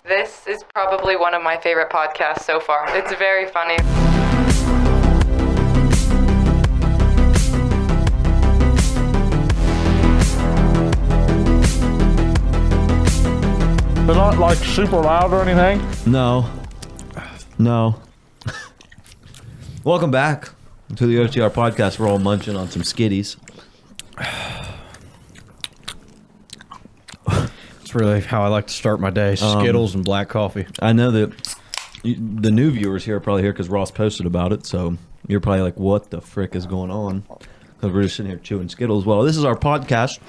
This is probably one of my favorite podcasts so far. It's very funny. They're not like super loud or anything? No. Welcome back to the OTR podcast. We're all munching on some skitties. It's really how I like to start my day. Skittles and black coffee. I know that the new viewers here are probably here because Ross posted about it, so you're probably like, what the frick is going on? Because we're just sitting here chewing Skittles. Well, this is our podcast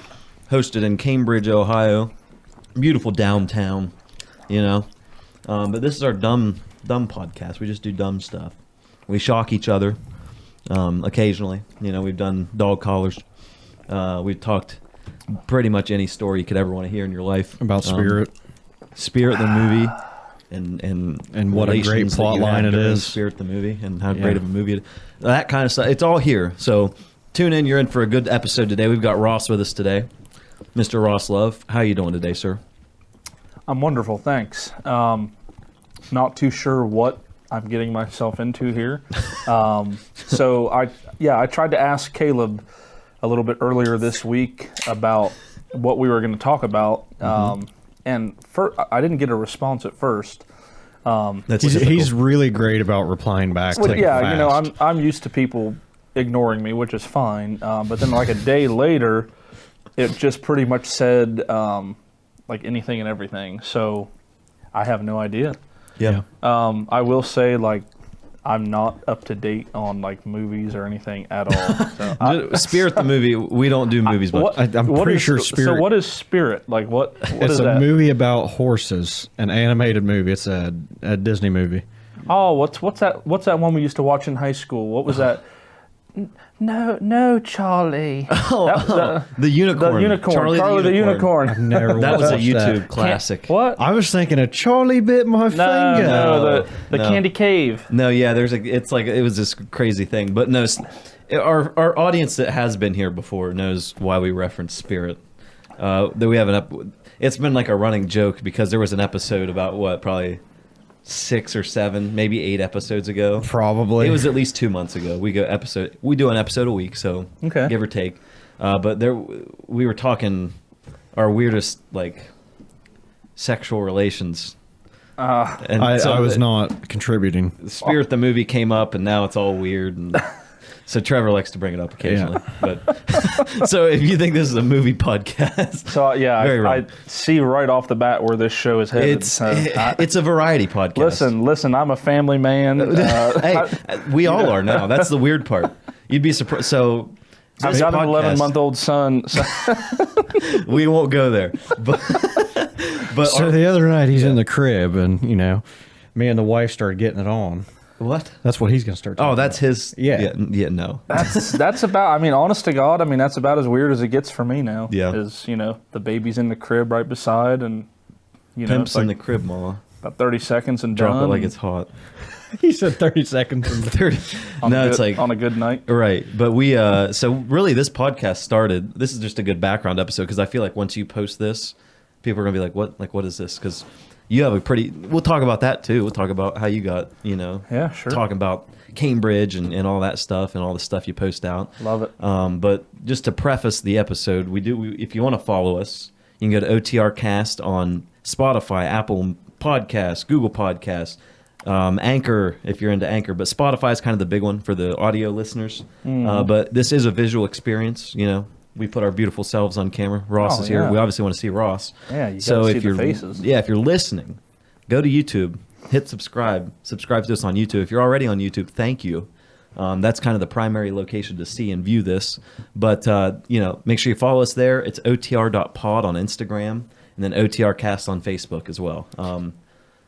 hosted in Cambridge, Ohio. Beautiful downtown, you know. But this is our dumb podcast. We just do dumb stuff. We shock each other occasionally. You know, we've done dog collars. We've talked pretty much any story you could ever want to hear in your life. About Spirit. Spirit the movie. And what a great plot line it is. Spirit the movie and how great of a movie it is. That kind of stuff. It's all here. So tune in. You're in for a good episode today. We've got Ross with us today. Mr. Ross Love. How are you doing today, sir? I'm wonderful, thanks. Not too sure what I'm getting myself into here. So I tried to ask Caleb a little bit earlier this week about what we were going to talk about, and I didn't get a response at first. He's really great about replying back. Well, yeah, fast. you know, I'm used to people ignoring me, which is fine. But then like a day later, it just pretty much said like anything and everything. So I have no idea. Yeah. I will say, like, I'm not up to date on like movies or anything at all. So Spirit the movie. We don't do movies much. I'm pretty sure Spirit. So what is Spirit? Like what It's is a that? movie about horses, an animated movie. It's a Disney movie. Oh, what's that? What's that one we used to watch in high school? What was that? No, Charlie. The unicorn. The unicorn. Charlie the unicorn. I've never That was a watched YouTube that. classic. What? I was thinking of Charlie bit my finger. No, the No. Candy Cave. No, yeah, it was this crazy thing. But no, our audience that has been here before knows why we reference Spirit. That we have it's been like a running joke because there was an episode about probably 6 or 7, maybe 8 episodes ago. Probably. It was at least 2 months ago. We do an episode a week, so Okay. give or take. But we were talking our weirdest like sexual relations. And I was not contributing. Spirit the movie came up, and now it's all weird. And so Trevor likes to bring it up occasionally. But so if you think this is a movie podcast, So Very I wrong. see right off the bat where this show is headed. it's a variety podcast. Listen, I'm a family man. Hey, we all are now. That's the weird part. You'd be surprised. So I've this got an podcast- 11-month-old son. So We won't go there. But So the other night he's in the crib, and you know, me and the wife started getting it on. what? That's what he's gonna start. Talking That's about. his. Yeah. No. that's about. I mean, honest to God, I mean that's about as weird as it gets for me now. Yeah. Is the baby's in the crib right beside, and Pimps it's like in the crib, ma. about 30 seconds and Drop done. it like it's hot. He said 30 seconds. And 30. No, it's like on a good night. right. But we so really this podcast started. This is just a good background episode because I feel like once you post this, people are gonna be like, "What? Like, what is this?" Because you have a pretty. We'll talk about that too. We'll talk about how you got. Yeah, sure. Talking about Cambridge and all that stuff and all the stuff you post out. Love it. But just to preface the episode, if you want to follow us, you can go to OTR Cast on Spotify, Apple Podcasts, Google Podcasts, Anchor if you're into Anchor. But Spotify is kind of the big one for the audio listeners. But this is a visual experience. We put our beautiful selves on camera. Ross is here. yeah. We obviously want to see Ross. Yeah, you gotta see the faces. Yeah, if you're listening, go to YouTube, hit subscribe. Subscribe to us on YouTube. If you're already on YouTube, thank you. That's kind of the primary location to see and view this. But, make sure you follow us there. It's otr.pod on Instagram, and then OTRcast on Facebook as well.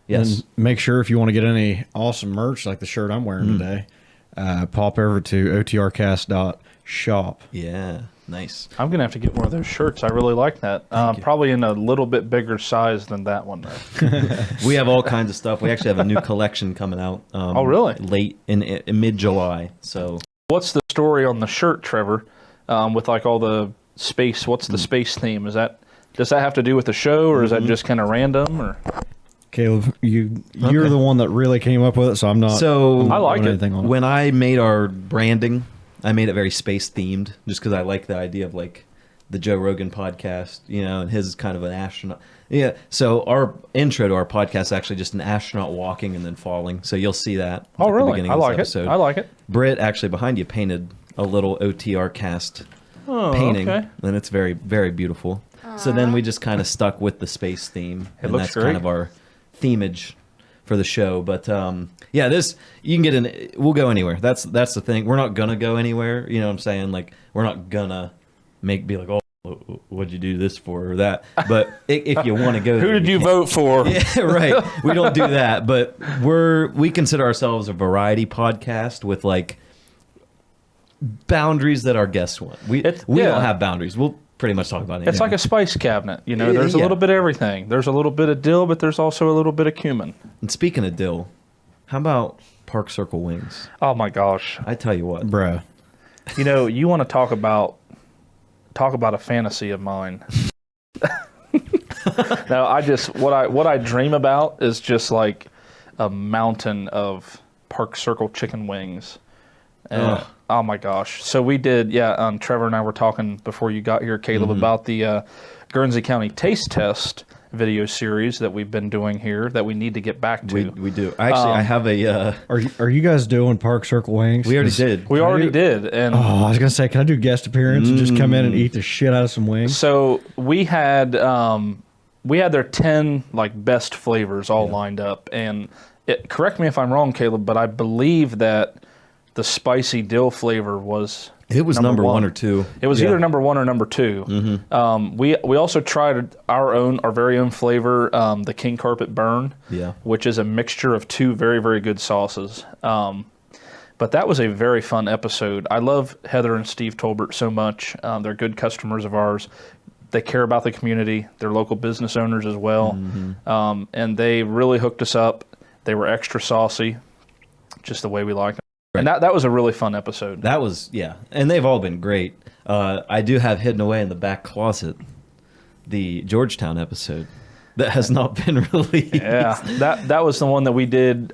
Yes. And make sure if you want to get any awesome merch like the shirt I'm wearing today, pop over to otrcast.shop. Yeah. Nice. I'm gonna have to get one of those shirts. I really like that. Probably in a little bit bigger size than that one, though. We have all kinds of stuff. We actually have a new collection coming out. Oh, really? Late in mid-July. So What's the story on the shirt, Trevor? With like all the space. What's the space theme? Does that have to do with the show, or is that just kind of random? Or Caleb, you're the one that really came up with it, so I'm not. So I like doing it. anything on when I made our branding, I made it very space themed, just because I like the idea of like the Joe Rogan podcast, and his is kind of an astronaut. Yeah. So our intro to our podcast is actually just an astronaut walking and then falling. So you'll see that. Oh, at the really? beginning I of this like it. episode. I like it. Britt actually behind you painted a little OTR cast painting, okay. and it's very, very beautiful. So then we just kind of stuck with the space theme, and looks that's great. kind of our themage for the show. But yeah, this you can get in. We'll go anywhere. That's the thing. We're not gonna go anywhere. You know what I'm saying? Like we're not gonna be like, oh, what'd you do this for or that? But if you want to go, Who did you vote for? Yeah, right. We don't do that, but we consider ourselves a variety podcast with like boundaries that our guests want. We Yeah. don't have boundaries. We'll pretty much talk about anything. It's like a spice cabinet. There's a Yeah. little bit of everything. There's a little bit of dill, but there's also a little bit of cumin. And speaking of dill, how about Park Circle wings? Oh my gosh. I tell you what, Bruh. You want to talk about a fantasy of mine. No, what I dream about is just like a mountain of Park Circle chicken wings. And, oh my gosh. So we did, Trevor and I were talking before you got here, Caleb, about the Guernsey County Taste Test video series that we've been doing here that we need to get back to. we do. Actually, I have a. Are you guys doing Park Circle wings? We already did. We already did. And Oh, I was gonna say, can I do guest appearance and just come in and eat the shit out of some wings? so we had their 10 like best flavors all lined up, and correct me if I'm wrong, Caleb, but I believe that the spicy dill flavor was It was number one or two. It was Yeah. either number one or number two. We also tried our very own flavor, the King Carpet Burn, Yeah. which is a mixture of two very, very good sauces. But that was a very fun episode. I love Heather and Steve Tolbert so much. They're good customers of ours. They care about the community. They're local business owners as well. And they really hooked us up. They were extra saucy, just the way we like them. And that was a really fun episode. That was, yeah. And they've all been great. I do have hidden away in the back closet the Georgetown episode that has not been released. Yeah, that was the one that we did.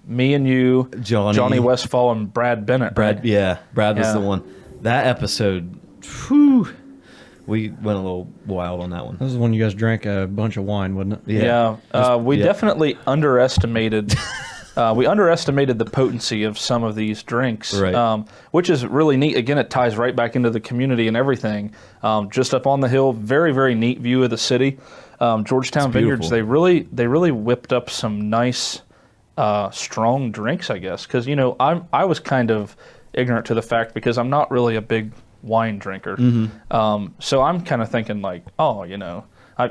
Me and you, Johnny Westfall, and Brad Bennett. Brad, right? yeah, Brad was Yeah. the one. That episode, whew, we went a little wild on that one. This is when you guys drank a bunch of wine, wasn't it? Yeah, we yeah. definitely underestimated. We underestimated the potency of some of these drinks, Right. Which is really neat. Again, it ties right back into the community and everything. Just up on the hill, very, very neat view of the city. Georgetown Vineyards, they really whipped up some nice, strong drinks, I guess. Because I was kind of ignorant to the fact because I'm not really a big wine drinker. So I'm kind of thinking like,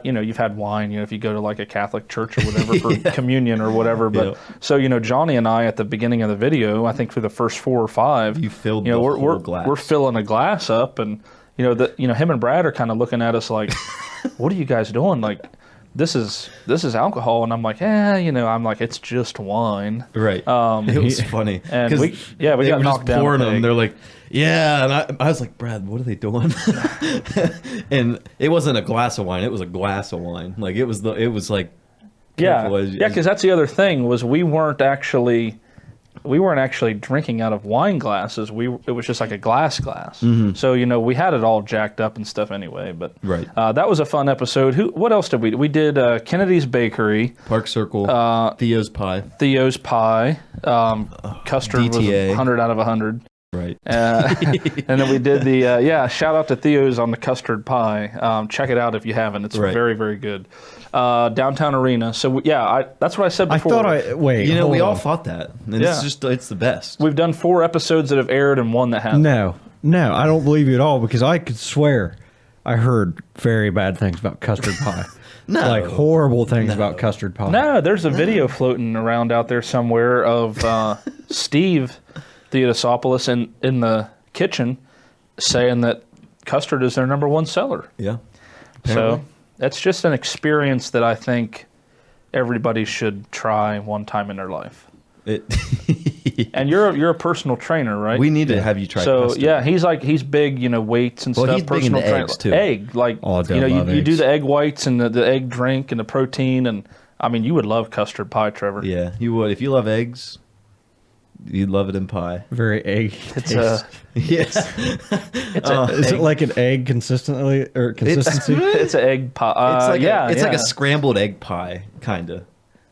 you've had wine, if you go to like a Catholic church or whatever for communion or whatever. But so, Johnny and I at the beginning of the video, I think for the first 4 or 5, You filled the we're, whole glass. We're filling a glass up, and him and Brad are kind of looking at us like, what are you guys doing? Like, this is alcohol, and I'm like, I'm like, it's just wine. Right. It was funny. And 'Cause we got they were knocked just down a pouring them. peg. They're like, yeah. And I was like, Brad, what are they doing? And it wasn't a glass of wine. It was a glass of wine. Like, it was like, careful as- Because that's the other thing was we weren't actually drinking out of wine glasses. It was just like a glass. So we had it all jacked up and stuff anyway. But Right. that was a fun episode. What else did we do? We did Kennedy's Bakery, Park Circle, Theo's Pie. Theo's Pie, custard DTA. was 100 out of 100. Right. And then we did the shout out to Theo's on the custard pie. Check it out if you haven't. It's Right. very, very good. Downtown Arena. So that's what I said I before. thought wait. We hold all on. thought that. And Yeah. it's the best. We've done 4 episodes that have aired and 1 that hasn't. No, I don't believe you at all because I could swear I heard very bad things about custard pie. No. Like horrible things about custard pie. No, there's a video floating around out there somewhere of Steve Theodosopoulos in the kitchen saying that custard is their number 1 seller. Yeah. So that's just an experience that I think everybody should try one time in their life. And you're a personal trainer, right? We need to have you try So custard. he's big, weights and Well, stuff. he's big personal into trainer. eggs, too. Egg, like Oh, I do you love do eggs. the egg whites and the egg drink and the protein, and I mean, you would love custard pie, Trevor. Yeah, you would. If you love eggs, you'd love it in pie. Very egg. It's taste. Yes. Is it like an egg consistently or consistency? it's an egg pie. It's like it's like yeah. a scrambled egg pie, kind of,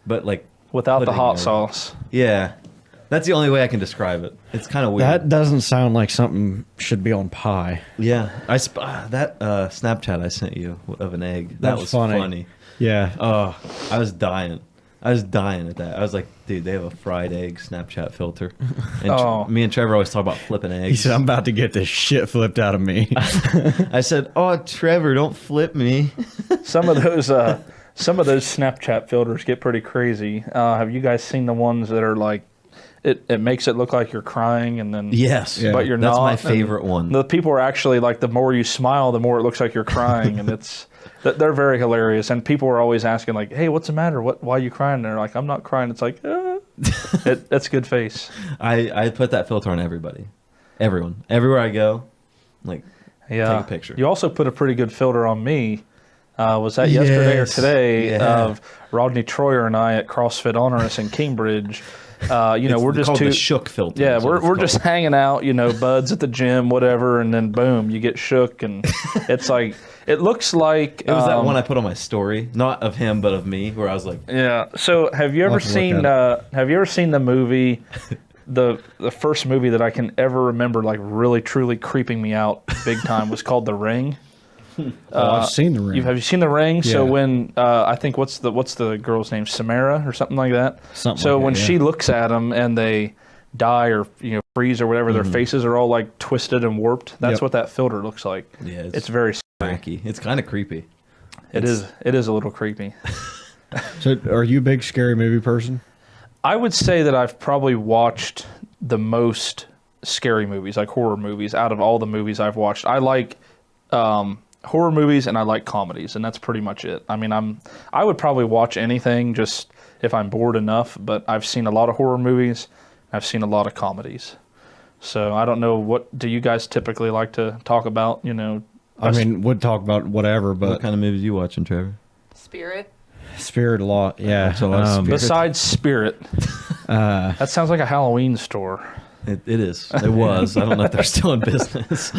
but like without the pudding hot or- sauce. Yeah, that's the only way I can describe it. It's kind of weird. That doesn't sound like something should be on pie. Yeah, that Snapchat I sent you of an egg. That That's was funny. funny. Yeah. Oh, I was dying. I was dying at that. I was like, dude, they have a fried egg Snapchat filter. And Oh. me and Trevor always talk about flipping eggs. He said, "I'm about to get this shit flipped out of me." I said, oh, Trevor, don't flip me. Some of those Snapchat filters get pretty crazy. Have you guys seen the ones that are like, it makes it look like you're crying and then Yes, Yeah. but you're that's not. my and favorite one. The people are actually like, the more you smile, the more it looks like you're crying, and they're very hilarious. And people are always asking like, "Hey, what's the matter? Why are you crying?" And they're like, "I'm not crying." It's like, that's a good face. I put that filter on everybody, everyone, everywhere I go. Like, Yeah. take a picture. You also put a pretty good filter on me. Was that yesterday or Yes. today? Yeah. Of Rodney Troyer and I at CrossFit Honors in Cambridge. We're just called two. the shook filter. Yeah, is what it's we're just called. hanging out, buds at the gym, whatever, and then boom, you get shook, and it's like it looks like It was that one I put on my story, not of him, but of me, where I was like, Yeah. So have you ever have to look seen at have you ever seen the movie the first movie that I can ever remember like really truly creeping me out big time was called The Ring. I've seen the ring. Have you seen The Ring? So Yeah. when I think what's the girl's name, Samara or something like that. Something So like when that, she yeah. looks at them and they die or freeze or whatever, their faces are all like twisted and warped. That's Yep. what that filter looks like. yeah, It's very scary. wacky. It's kind of creepy. It is a little creepy. So, are you a big scary movie person? I would say that I've probably watched the most scary movies, like horror movies, out of all the movies I've watched. I like horror movies and I like comedies, and that's pretty much it. I mean, I would probably watch anything just if I'm bored enough, but I've seen a lot of horror movies. I've seen a lot of comedies. So I don't know, what do you guys typically like to talk about, I mean, would talk about whatever, but What kind of movies you watching, Trevor? Spirit. Spirit a lot. Yeah. Watch a lot of Spirit. besides Spirit, that sounds like a Halloween store. It is. It was. I don't know if they're still in business.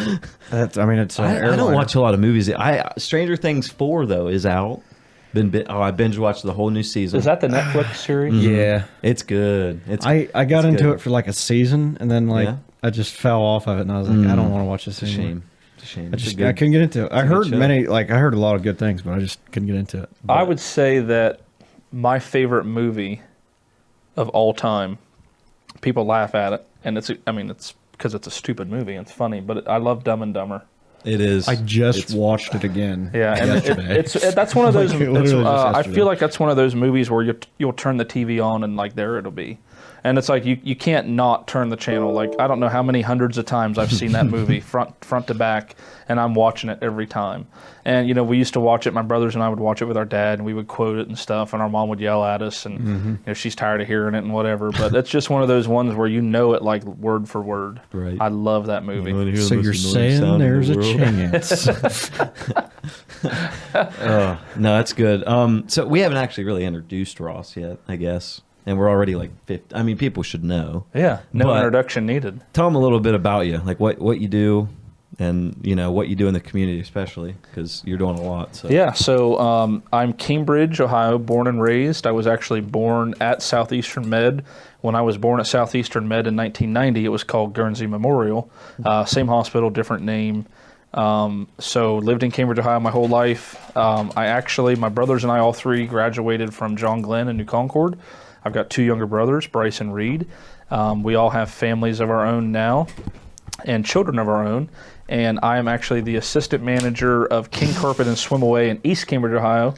That's. I mean, it's. I don't watch a lot of movies. Stranger Things 4 though is out. I binge watched the whole new season. Is that the Netflix series? Yeah. It's good. I got it's into good. it for like a season, and then Yeah? I just fell off of it, and I was like, I don't want to watch this It's a anymore. shame. It's a shame. I It's a just good- I couldn't get into it. I a good heard show. I heard a lot of good things, but I just couldn't get into it. I would say that my favorite movie of all time, people laugh at it, and it's because it's a stupid movie. It's funny, but I love Dumb and Dumber. It is. I just It's- watched it again. Yeah, and yesterday. that's one of those. Like, literally just I yesterday. feel like that's one of those movies where you'll turn the TV on and like there it'll be, and it's like you can't not turn the channel. Like I don't know how many hundreds of times I've seen that movie front to back, and I'm watching it every time. And we used to watch it. My brothers and I would watch it with our dad, and we would quote it and stuff. And our mom would yell at us, and she's tired of hearing it and whatever. But it's just one of those ones where it like word for word. Right. I love that movie. You wanna hear the So most you're annoying saying sound in there's the a world? chance? No, that's good. So we haven't actually really introduced Ross yet, I guess, and we're already like 50. I mean, people should know. Yeah, no But- introduction needed. Tell them a little bit about you, like what you do, and what you do in the community, especially because you're doing a lot. So Yeah, so I'm Cambridge, Ohio, born and raised. I was actually born at Southeastern Med. When I was born at Southeastern Med in 1990, it was called Guernsey Memorial. Same hospital, different name. So lived in Cambridge, Ohio my whole life. My brothers and I, all three, graduated from John Glenn in New Concord. I've got two younger brothers, Bryce and Reed. We all have families of our own now and children of our own. And I am actually the assistant manager of King Carpet and Swim Away in East Cambridge, Ohio.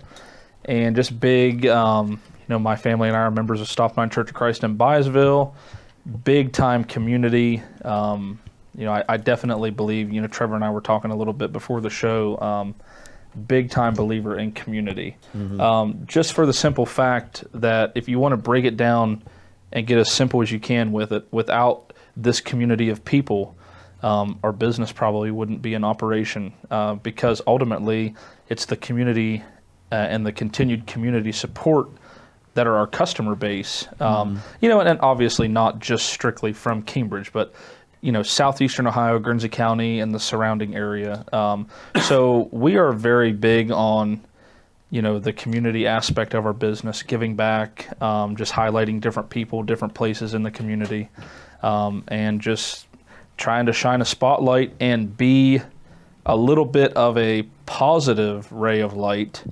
And just big, my family and I are members of Stop 9 Church of Christ in Byesville. Big time community. I definitely believe, Trevor and I were talking a little bit before the show, big time believer in community. Just for the simple fact that if you want to break it down and get as simple as you can with it, without this community of people, our business probably wouldn't be in operation because ultimately it's the community and the continued community support that are our customer base. You know, and obviously not just strictly from Cambridge, but you know, southeastern Ohio, Guernsey County, and the surrounding area. So we are very big on, you know, the community aspect of our business, giving back, just highlighting different people, different places in the community, and just trying to shine a spotlight and be a little bit of a positive ray of light,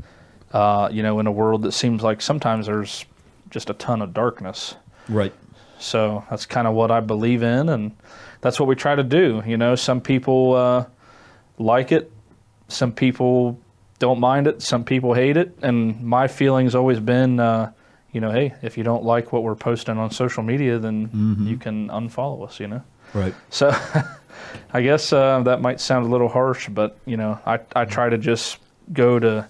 you know, in a world that seems like sometimes there's just a ton of darkness. Right. So that's kind of what I believe in, and that's what we try to do. You know, some people like it, some people don't mind it, some people hate it, and my feeling's always been, you know, hey, if you don't like what we're posting on social media, then you can unfollow us, you know? Right. So I guess that might sound a little harsh, but, you know, I try to just go to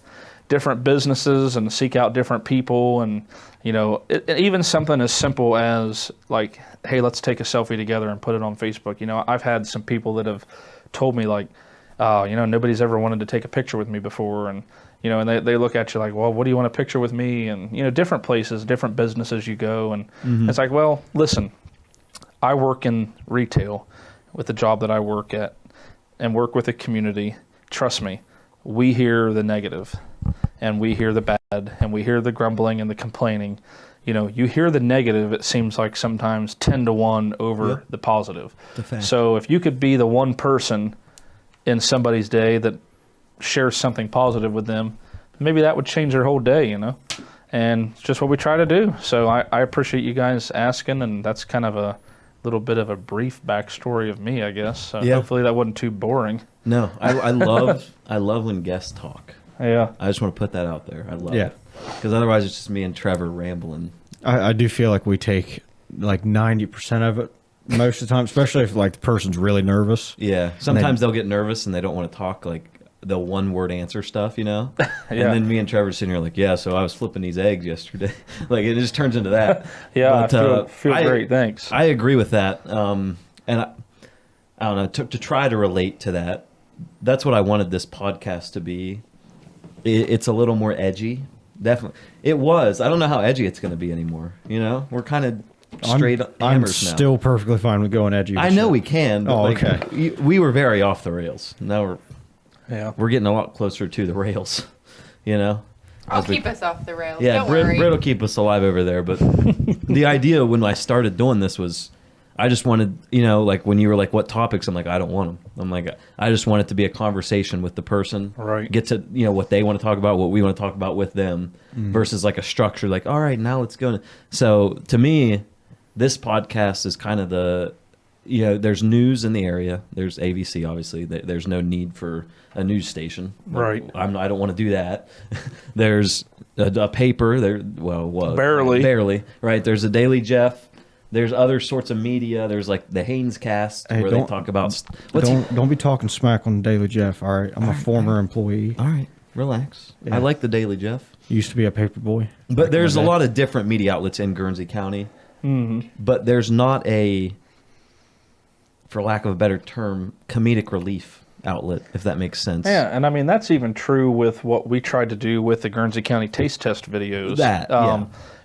different businesses and seek out different people, and, you know, even something as simple as like, hey, let's take a selfie together and put it on Facebook. You know, I've had some people that have told me like, you know, nobody's ever wanted to take a picture with me before, and you know, and they look at you like, well, what do you want a picture with me? And you know, different places, different businesses you go, and it's like, well, listen, I work in retail with the job that I work at, and work with a community. Trust me, we hear the negative, and we hear the bad, and we hear the grumbling and the complaining. You know, you hear the negative, it seems like sometimes 10-1 over the positive. So if you could be the one person in somebody's day that shares something positive with them, maybe that would change their whole day, you know? And it's just what we try to do. So I appreciate you guys asking, and that's kind of a little bit of a brief backstory of me, I guess. So hopefully that wasn't too boring. No, I love when guests talk. Yeah. I just want to put that out there. I love it. Because otherwise it's just me and Trevor rambling. I do feel like we take like 90% of it most of the time, especially if like the person's really nervous. Yeah. Sometimes they'll get nervous and they don't want to talk, like the one-word answer stuff, you know? And then me and Trevor sitting here like, yeah, so I was flipping these eggs yesterday. Like, it just turns into that. But, I feel great, thanks. I agree with that. And I don't know, to try to relate to that, that's what I wanted this podcast to be. It's a little more edgy. Definitely. It was. I don't know how edgy it's going to be anymore, you know? We're kind of straight hammers now. I'm still perfectly fine with going edgy. I know we can. But okay. We were very off the rails. Now we're getting a lot closer to the rails, you know? I'll keep us off the rails. Yeah, Don't worry. Britt will keep us alive over there. But the idea when I started doing this was, I just wanted, you know, like when you were like, what topics? I'm like, I don't want them. I'm like, I just want it to be a conversation with the person. Right. Get to, you know, what they want to talk about, what we want to talk about with them, versus like a structure, like, all right, now let's go. So to me, this podcast is kind of the, you know, there's news in the area. There's ABC, obviously. There's no need for a news station. Right. I don't want to do that. There's a paper. Barely. Right. There's a Daily Jeff. There's other sorts of media. There's like the Haynes Cast, where they talk about. Don't be talking smack on the Daily Jeff. All right, I'm a former employee. All right, relax. Yeah. I like the Daily Jeff. Used to be a paper boy. But there's a lot of different media outlets in Guernsey County. But there's not a, for lack of a better term, comedic relief outlet, if that makes sense. Yeah, and I mean, that's even true with what we tried to do with the Guernsey County Taste Test videos.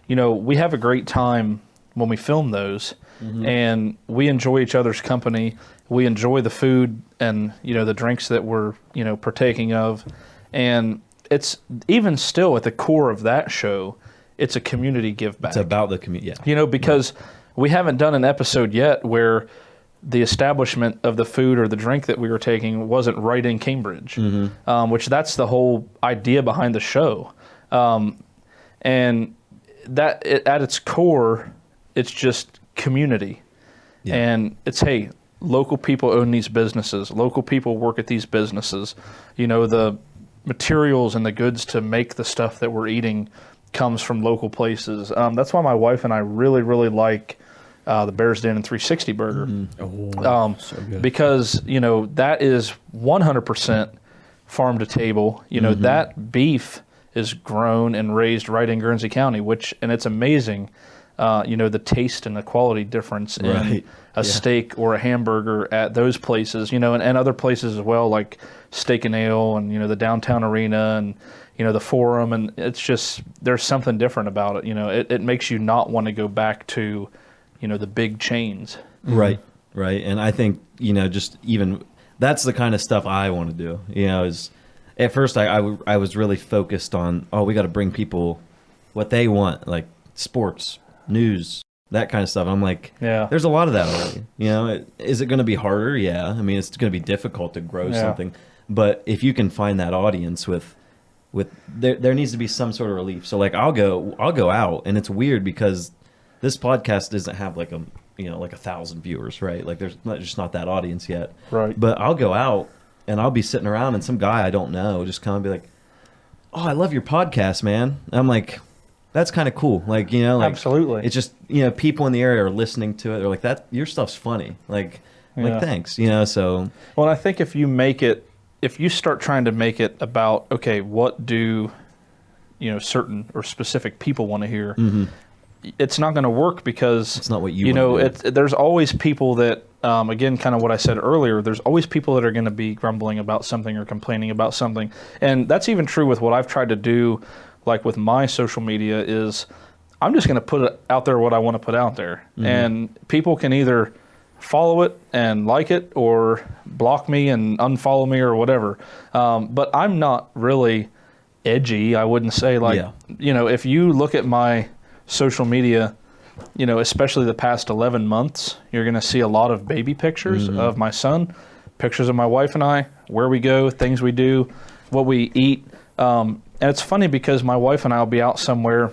You know, we have a great time when we film those, and we enjoy each other's company. We enjoy the food and, you know, the drinks that we're, you know, partaking of. And it's even still at the core of that show, it's a community give back. It's about the community, yeah. You know, because we haven't done an episode yet where the establishment of the food or the drink that we were taking wasn't right in Cambridge, which that's the whole idea behind the show. And that at its core, it's just community. And it's, hey, local people own these businesses. Local people work at these businesses. You know, the materials and the goods to make the stuff that we're eating comes from local places. That's why my wife and I really, really like the Bears Den and 360 burger. So good. Because, you know, that is 100% farm to table. You know, that beef is grown and raised right in Guernsey County, and it's amazing. You know, the taste and the quality difference in a steak or a hamburger at those places, and other places as well, like Steak and Ale and, the Downtown Arena and, the Forum. And it's just, there's something different about it. It makes you not want to go back to, the big chains. Right. Right. And I think, just even that's the kind of stuff I want to do, is at first I was really focused on, we got to bring people what they want, like sports, news, that kind of stuff. I'm like, there's a lot of that already. Is it going to be harder? Yeah. I mean, it's going to be difficult to grow something, but if you can find that audience with there needs to be some sort of relief. So like I'll go out, and it's weird because this podcast doesn't have like a 1,000 viewers, right? Like there's just not that audience yet. Right. But I'll go out and I'll be sitting around and some guy I don't know just kind of be like, "Oh, I love your podcast, man." And I'm like, that's kind of cool. Like, absolutely. It's just, people in the area are listening to it. They're like, "That your stuff's funny." Like thanks, so. Well, I think if you start trying to make it about, okay, what do, certain or specific people want to hear, it's not going to work because it's not what you want to do. There's always people that, again, kind of what I said earlier, there's always people that are going to be grumbling about something or complaining about something. And that's even true with what I've tried to do, like with my social media, is I'm just going to put out there what I want to put out there. And people can either follow it and like it or block me and unfollow me or whatever. But I'm not really edgy. I wouldn't say if you look at my social media, especially the past 11 months, you're going to see a lot of baby pictures of my son, pictures of my wife and I, where we go, things we do, what we eat. And it's funny because my wife and I will be out somewhere,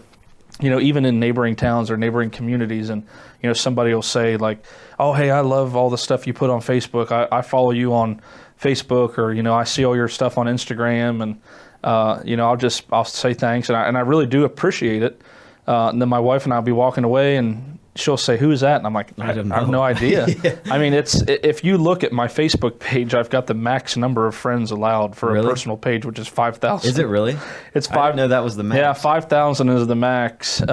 even in neighboring towns or neighboring communities, and, somebody will say like, "Oh, hey, I love all the stuff you put on Facebook. I follow you on Facebook," or, I see all your stuff on Instagram, and, I'll say thanks. And I really do appreciate it. And then my wife and I will be walking away, and she'll say, "Who is that?" And I'm like, I have no idea. I mean, if you look at my Facebook page, I've got the max number of friends allowed for a personal page, which is 5,000. Is it really? It's 5. I didn't know that was the max. Yeah, 5,000 is the max.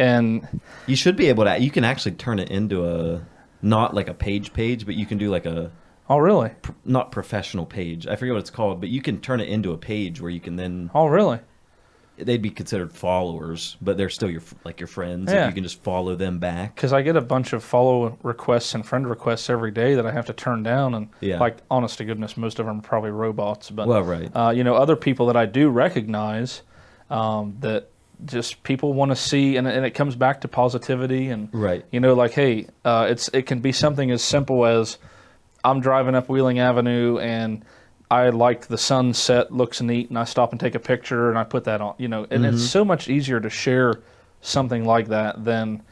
And you should be able to. You can actually turn it into not like a page, but you can do like a. Oh, really? Not professional page. I forget what it's called, but you can turn it into a page where you can then. Oh, really? They'd be considered followers, but they're still your friends. Yeah. If you can just follow them back. Because I get a bunch of follow requests and friend requests every day that I have to turn down, and like, honest to goodness, most of them are probably robots. But right. Other people that I do recognize, that just people want to see, and it comes back to positivity, and right. Like, hey, it can be something as simple as I'm driving up Wheeling Avenue and I like the sunset, looks neat, and I stop and take a picture and I put that on, and it's so much easier to share something like that than,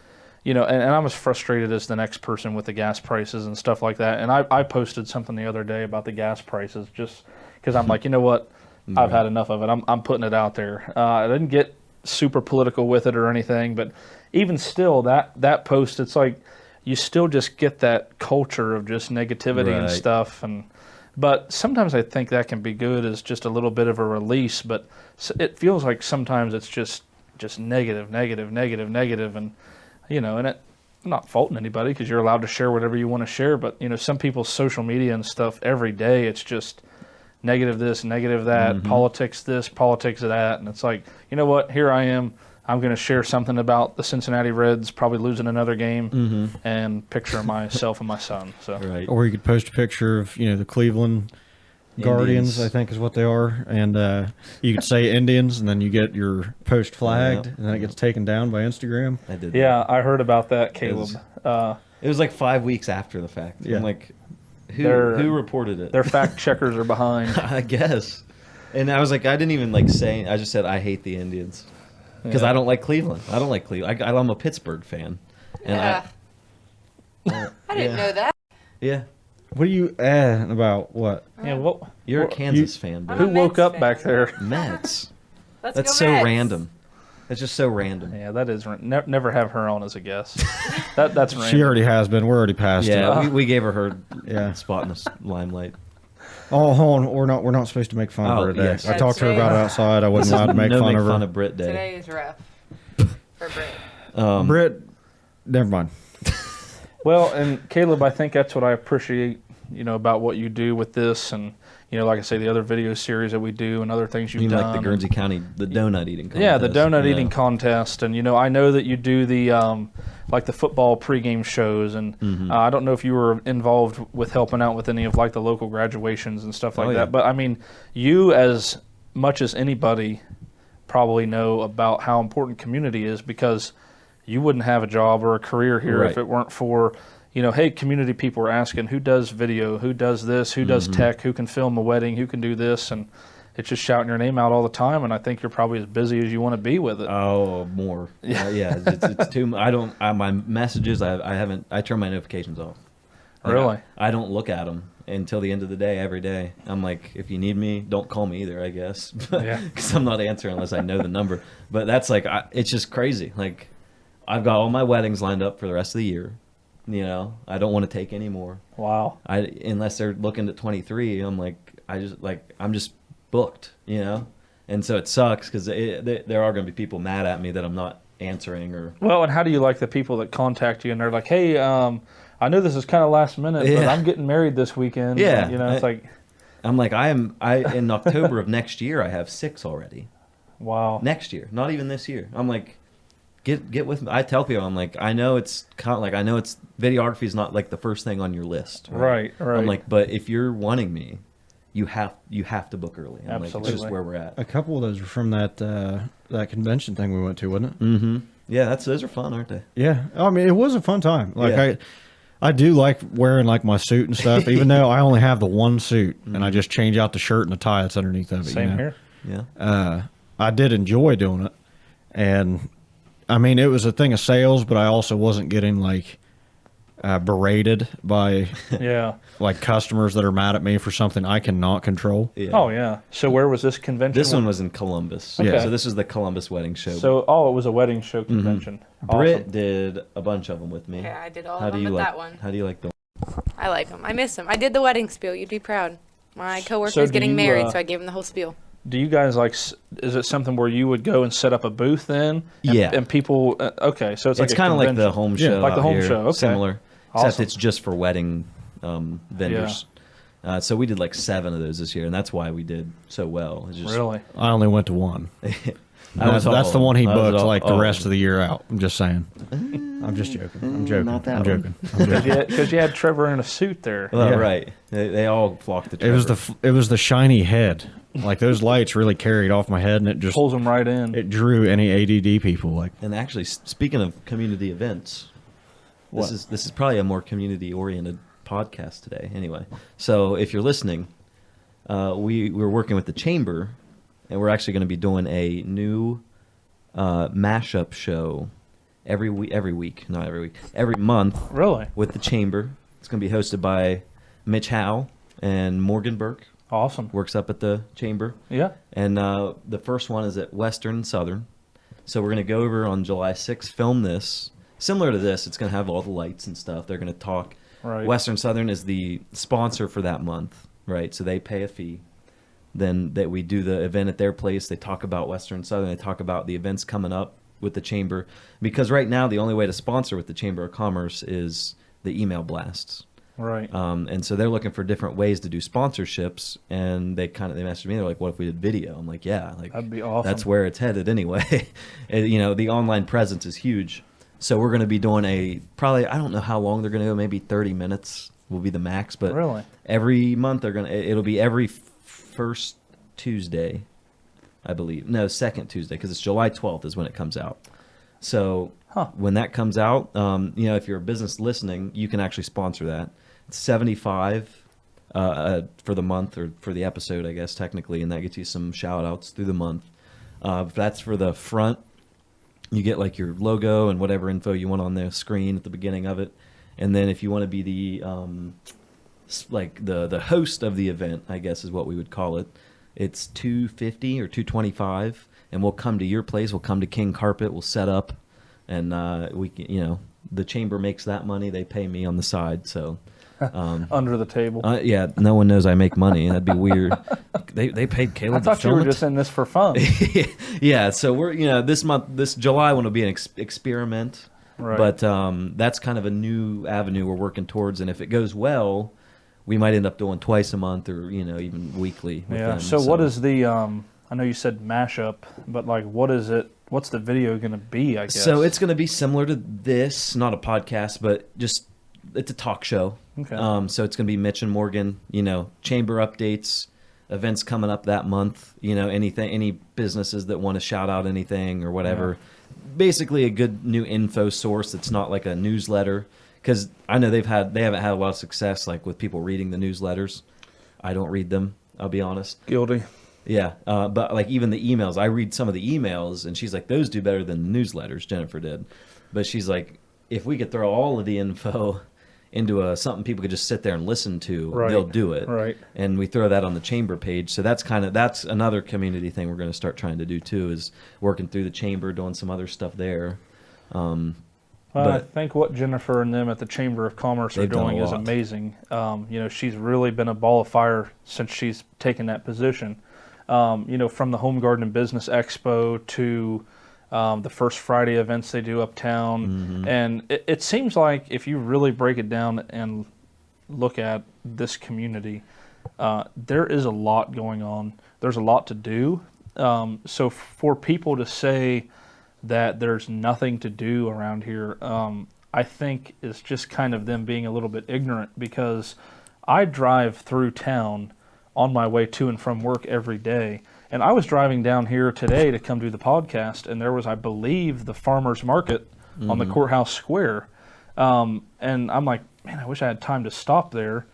and I'm as frustrated as the next person with the gas prices and stuff like that. And I posted something the other day about the gas prices just because I'm like, you know what, I've had enough of it. I'm putting it out there. I didn't get super political with it or anything, but even still, that post, it's like you still just get that culture of just negativity and stuff. But sometimes I think that can be good as just a little bit of a release, but it feels like sometimes it's just negative, and, and I'm not faulting anybody because you're allowed to share whatever you want to share, but, some people's social media and stuff every day, it's just negative this, negative that, politics this, politics that, and it's like, you know what, here I am. I'm going to share something about the Cincinnati Reds probably losing another game and picture of myself and my son. So, right. Or you could post a picture of, the Cleveland Guardians, I think is what they are. And you could say Indians, and then you get your post flagged, and then it gets taken down by Instagram. I did. Yeah, I heard about that, Caleb. It was like 5 weeks after the fact. Yeah. I'm like, who reported it? Their fact checkers are behind. I guess. And I was like, I didn't even like say. I just said I hate the Indians. Because I don't like Cleveland. I'm a Pittsburgh fan. And I didn't know that. Yeah. What are you about what? Yeah, You're a Kansas fan, but who woke up back there? Mets. Let's That's go so Mets. random. It's just so random. Yeah, that is never have her on as a guest. That's random. She already has been. We're already past it. Yeah, we gave her spot in the limelight. Oh, hold on. We're not supposed to make fun of her today. Yes. I talked to her about it outside. I wasn't allowed to make fun of her. Fun of Brit Day. Today is rough for Britt. Britt, never mind. Well, and Caleb, I think that's what I appreciate, about what you do with this, and like I say, the other video series that we do, and other things you've You mean done. like the Guernsey County, the donut eating contest. Yeah, the donut eating contest, and I know that you do the like the football pregame shows, and I don't know if you were involved with helping out with any of like the local graduations and stuff like that. But I mean, you as much as anybody probably know about how important community is, because you wouldn't have a job or a career here if it weren't for, hey, community people are asking who does video, who does this, who does tech, who can film a wedding, who can do this, and it's just shouting your name out all the time. And I think you're probably as busy as you want to be with it. Oh, more. Yeah. It's too. My messages. I turn my notifications off. Really? I don't look at them until the end of the day every day. I'm like, if you need me, don't call me either, I guess. Because I'm not answering unless I know the number. But that's like, it's just crazy. Like, I've got all my weddings lined up for the rest of the year. I don't want to take any more. Wow. Unless they're looking at 23, I'm just booked, and so it sucks because there are going to be people mad at me that I'm not answering. Or well, and how do you like the people that contact you and they're like, hey, I know this is kind of last minute, but I'm getting married this weekend. Yeah, it's like, I'm like, in October of next year I have 6 already. Wow. Next year, not even this year. I'm like, get with me. I tell people, I'm like, I know it's videography is not like the first thing on your list. Right. I'm like, but if you're wanting me, you have to book early. I'm Absolutely. like, it's just where we're at. A couple of those were from that convention thing we went to, wasn't it? Mm-hmm. Yeah, those are fun, aren't they? Yeah. I mean, it was a fun time. Like I do like wearing like my suit and stuff, even though I only have the one suit and I just change out the shirt and the tie that's underneath of it. Same here. Yeah. I did enjoy doing it, and I mean, it was a thing of sales, but I also wasn't getting like berated by like customers that are mad at me for something I cannot control. Yeah. Oh yeah. So where was this convention? This one was in Columbus. Okay. So this is the Columbus wedding show. So it was a wedding show convention. Britt Awesome. did a bunch of them with me. Yeah, I did all of them but that one. How do you like them? I like them. I miss them. I did the wedding spiel. You'd be proud. My coworker's So do getting you, married, so I gave him the whole spiel. Do you guys is it something where you would go and set up a booth then? Yeah. And people, okay, so it's like kind of like the home show. like the out home here, show, okay. Similar. Awesome. Except it's just for wedding vendors. So we did like 7 of those this year, and that's why we did so well. It's just, Really? I only went to one. That's the one he booked like the rest of the year out. I'm just saying. I'm just joking. I'm joking. Not that I'm one. joking. Because you had Trevor in a suit there. Well, Yeah. right. They all flocked to Trevor. It was the shiny head. Like those lights really carried off my head, and it just Pulls them right in. it drew any ADD people. Like And actually, speaking of community events, What? this is probably a more community oriented podcast today. Anyway, so if you're listening, we're working with the chamber, and we're actually going to be doing a new mashup show every month Really? with the chamber. It's going to be hosted by Mitch Howe and Morgan Burke. Awesome. Works up at the chamber. Yeah. And the first one is at Western Southern. So we're going to go over on July 6th, film this. Similar to this, it's going to have all the lights and stuff. They're going to talk. Right. Western Southern is the sponsor for that month, right? So they pay a fee. Then that we do the event at their place. They talk about Western Southern. They talk about the events coming up with the chamber. Because right now, the only way to sponsor with the Chamber of Commerce is the email blasts. Right. And so they're looking for different ways to do sponsorships, and they messaged me. They're like, "What if we did video?" I'm like, "Yeah, like That'd be awesome. That's where it's headed anyway." And, the online presence is huge. So we're going to be doing probably I don't know how long they're going to go. Maybe 30 minutes will be the max. But Really? every month it'll be every first Tuesday, I believe. No, second Tuesday, because it's July 12th is when it comes out. So when that comes out, if you're a business listening, you can actually sponsor that. It's $75 for the month, or for the episode, I guess, technically, and that gets you some shout outs through the month. That's for the front. You get like your logo and whatever info you want on the screen at the beginning of it. And then if you want to be the the host of the event, I guess is what we would call it, it's $250 or $225, and we'll come to your place. We'll come to King Carpet. We'll set up, and the chamber makes that money. They pay me on the side, so Under the table. yeah, no one knows I make money. That'd be weird. They paid Caleb I thought to you film were it. just in this for fun. Yeah, so we're this July one will be an experiment. Right. But that's kind of a new avenue we're working towards, and if it goes well, we might end up doing twice a month or even weekly. With Yeah. them. So what is the? I know you said mashup, but like, what is it? What's the video going to be? I guess. So it's going to be similar to this, not a podcast, but just it's a talk show. Okay. So it's going to be Mitch and Morgan. Chamber updates, events coming up that month. Anything, any businesses that want to shout out anything or whatever. Yeah. Basically, a good new info source that's not like a newsletter. Because I know they haven't had a lot of success like with people reading the newsletters. I don't read them. I'll be honest. Guilty. Yeah, but like even the emails, I read some of the emails, and she's like, those do better than the newsletters. Jennifer did, but she's like, if we could throw all of the info into something people could just sit there and listen to, right. They'll do it. Right. And we throw that on the chamber page, so that's another community thing we're going to start trying to do too, is working through the chamber, doing some other stuff there. Well, I think what Jennifer and them at the Chamber of Commerce are doing is amazing. She's really been a ball of fire since she's taken that position. From the Home Garden and Business Expo to the First Friday events they do uptown. Mm-hmm. And it seems like if you really break it down and look at this community, there is a lot going on. There's a lot to do. So for people to say that there's nothing to do around here, I think is just kind of them being a little bit ignorant, because I drive through town on my way to and from work every day. And I was driving down here today to come do the podcast, and there was, I believe, the farmer's market on the courthouse square. And I'm like, man, I wish I had time to stop there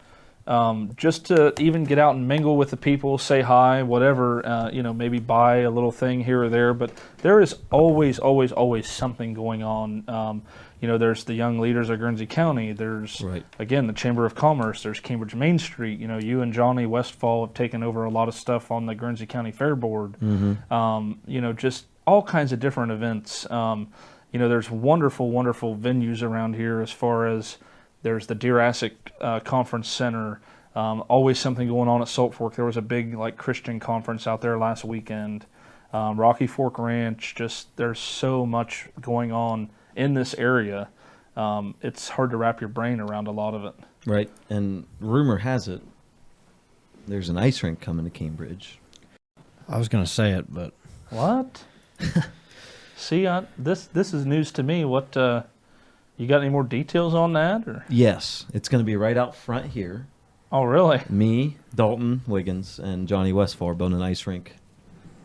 just to even get out and mingle with the people, say hi, whatever, maybe buy a little thing here or there. But there is always, always, always something going on. There's the Young Leaders of Guernsey County. There's, again, the Chamber of Commerce. There's Cambridge Main Street. You and Johnny Westfall have taken over a lot of stuff on the Guernsey County Fair Board. Mm-hmm. Just all kinds of different events. There's wonderful, wonderful venues around here as far as there's the Jurassic Conference Center. Always something going on at Salt Fork. There was a big Christian conference out there last weekend. Rocky Fork Ranch. Just there's so much going on in this area. It's hard to wrap your brain around a lot of it. Right. And rumor has it there's an ice rink coming to Cambridge. I was going to say it, but what? See, this is news to me. What? You got any more details on that? Or? Yes, it's going to be right out front here. Oh, really? Me, Dalton Wiggins, and Johnny Westfall are building an ice rink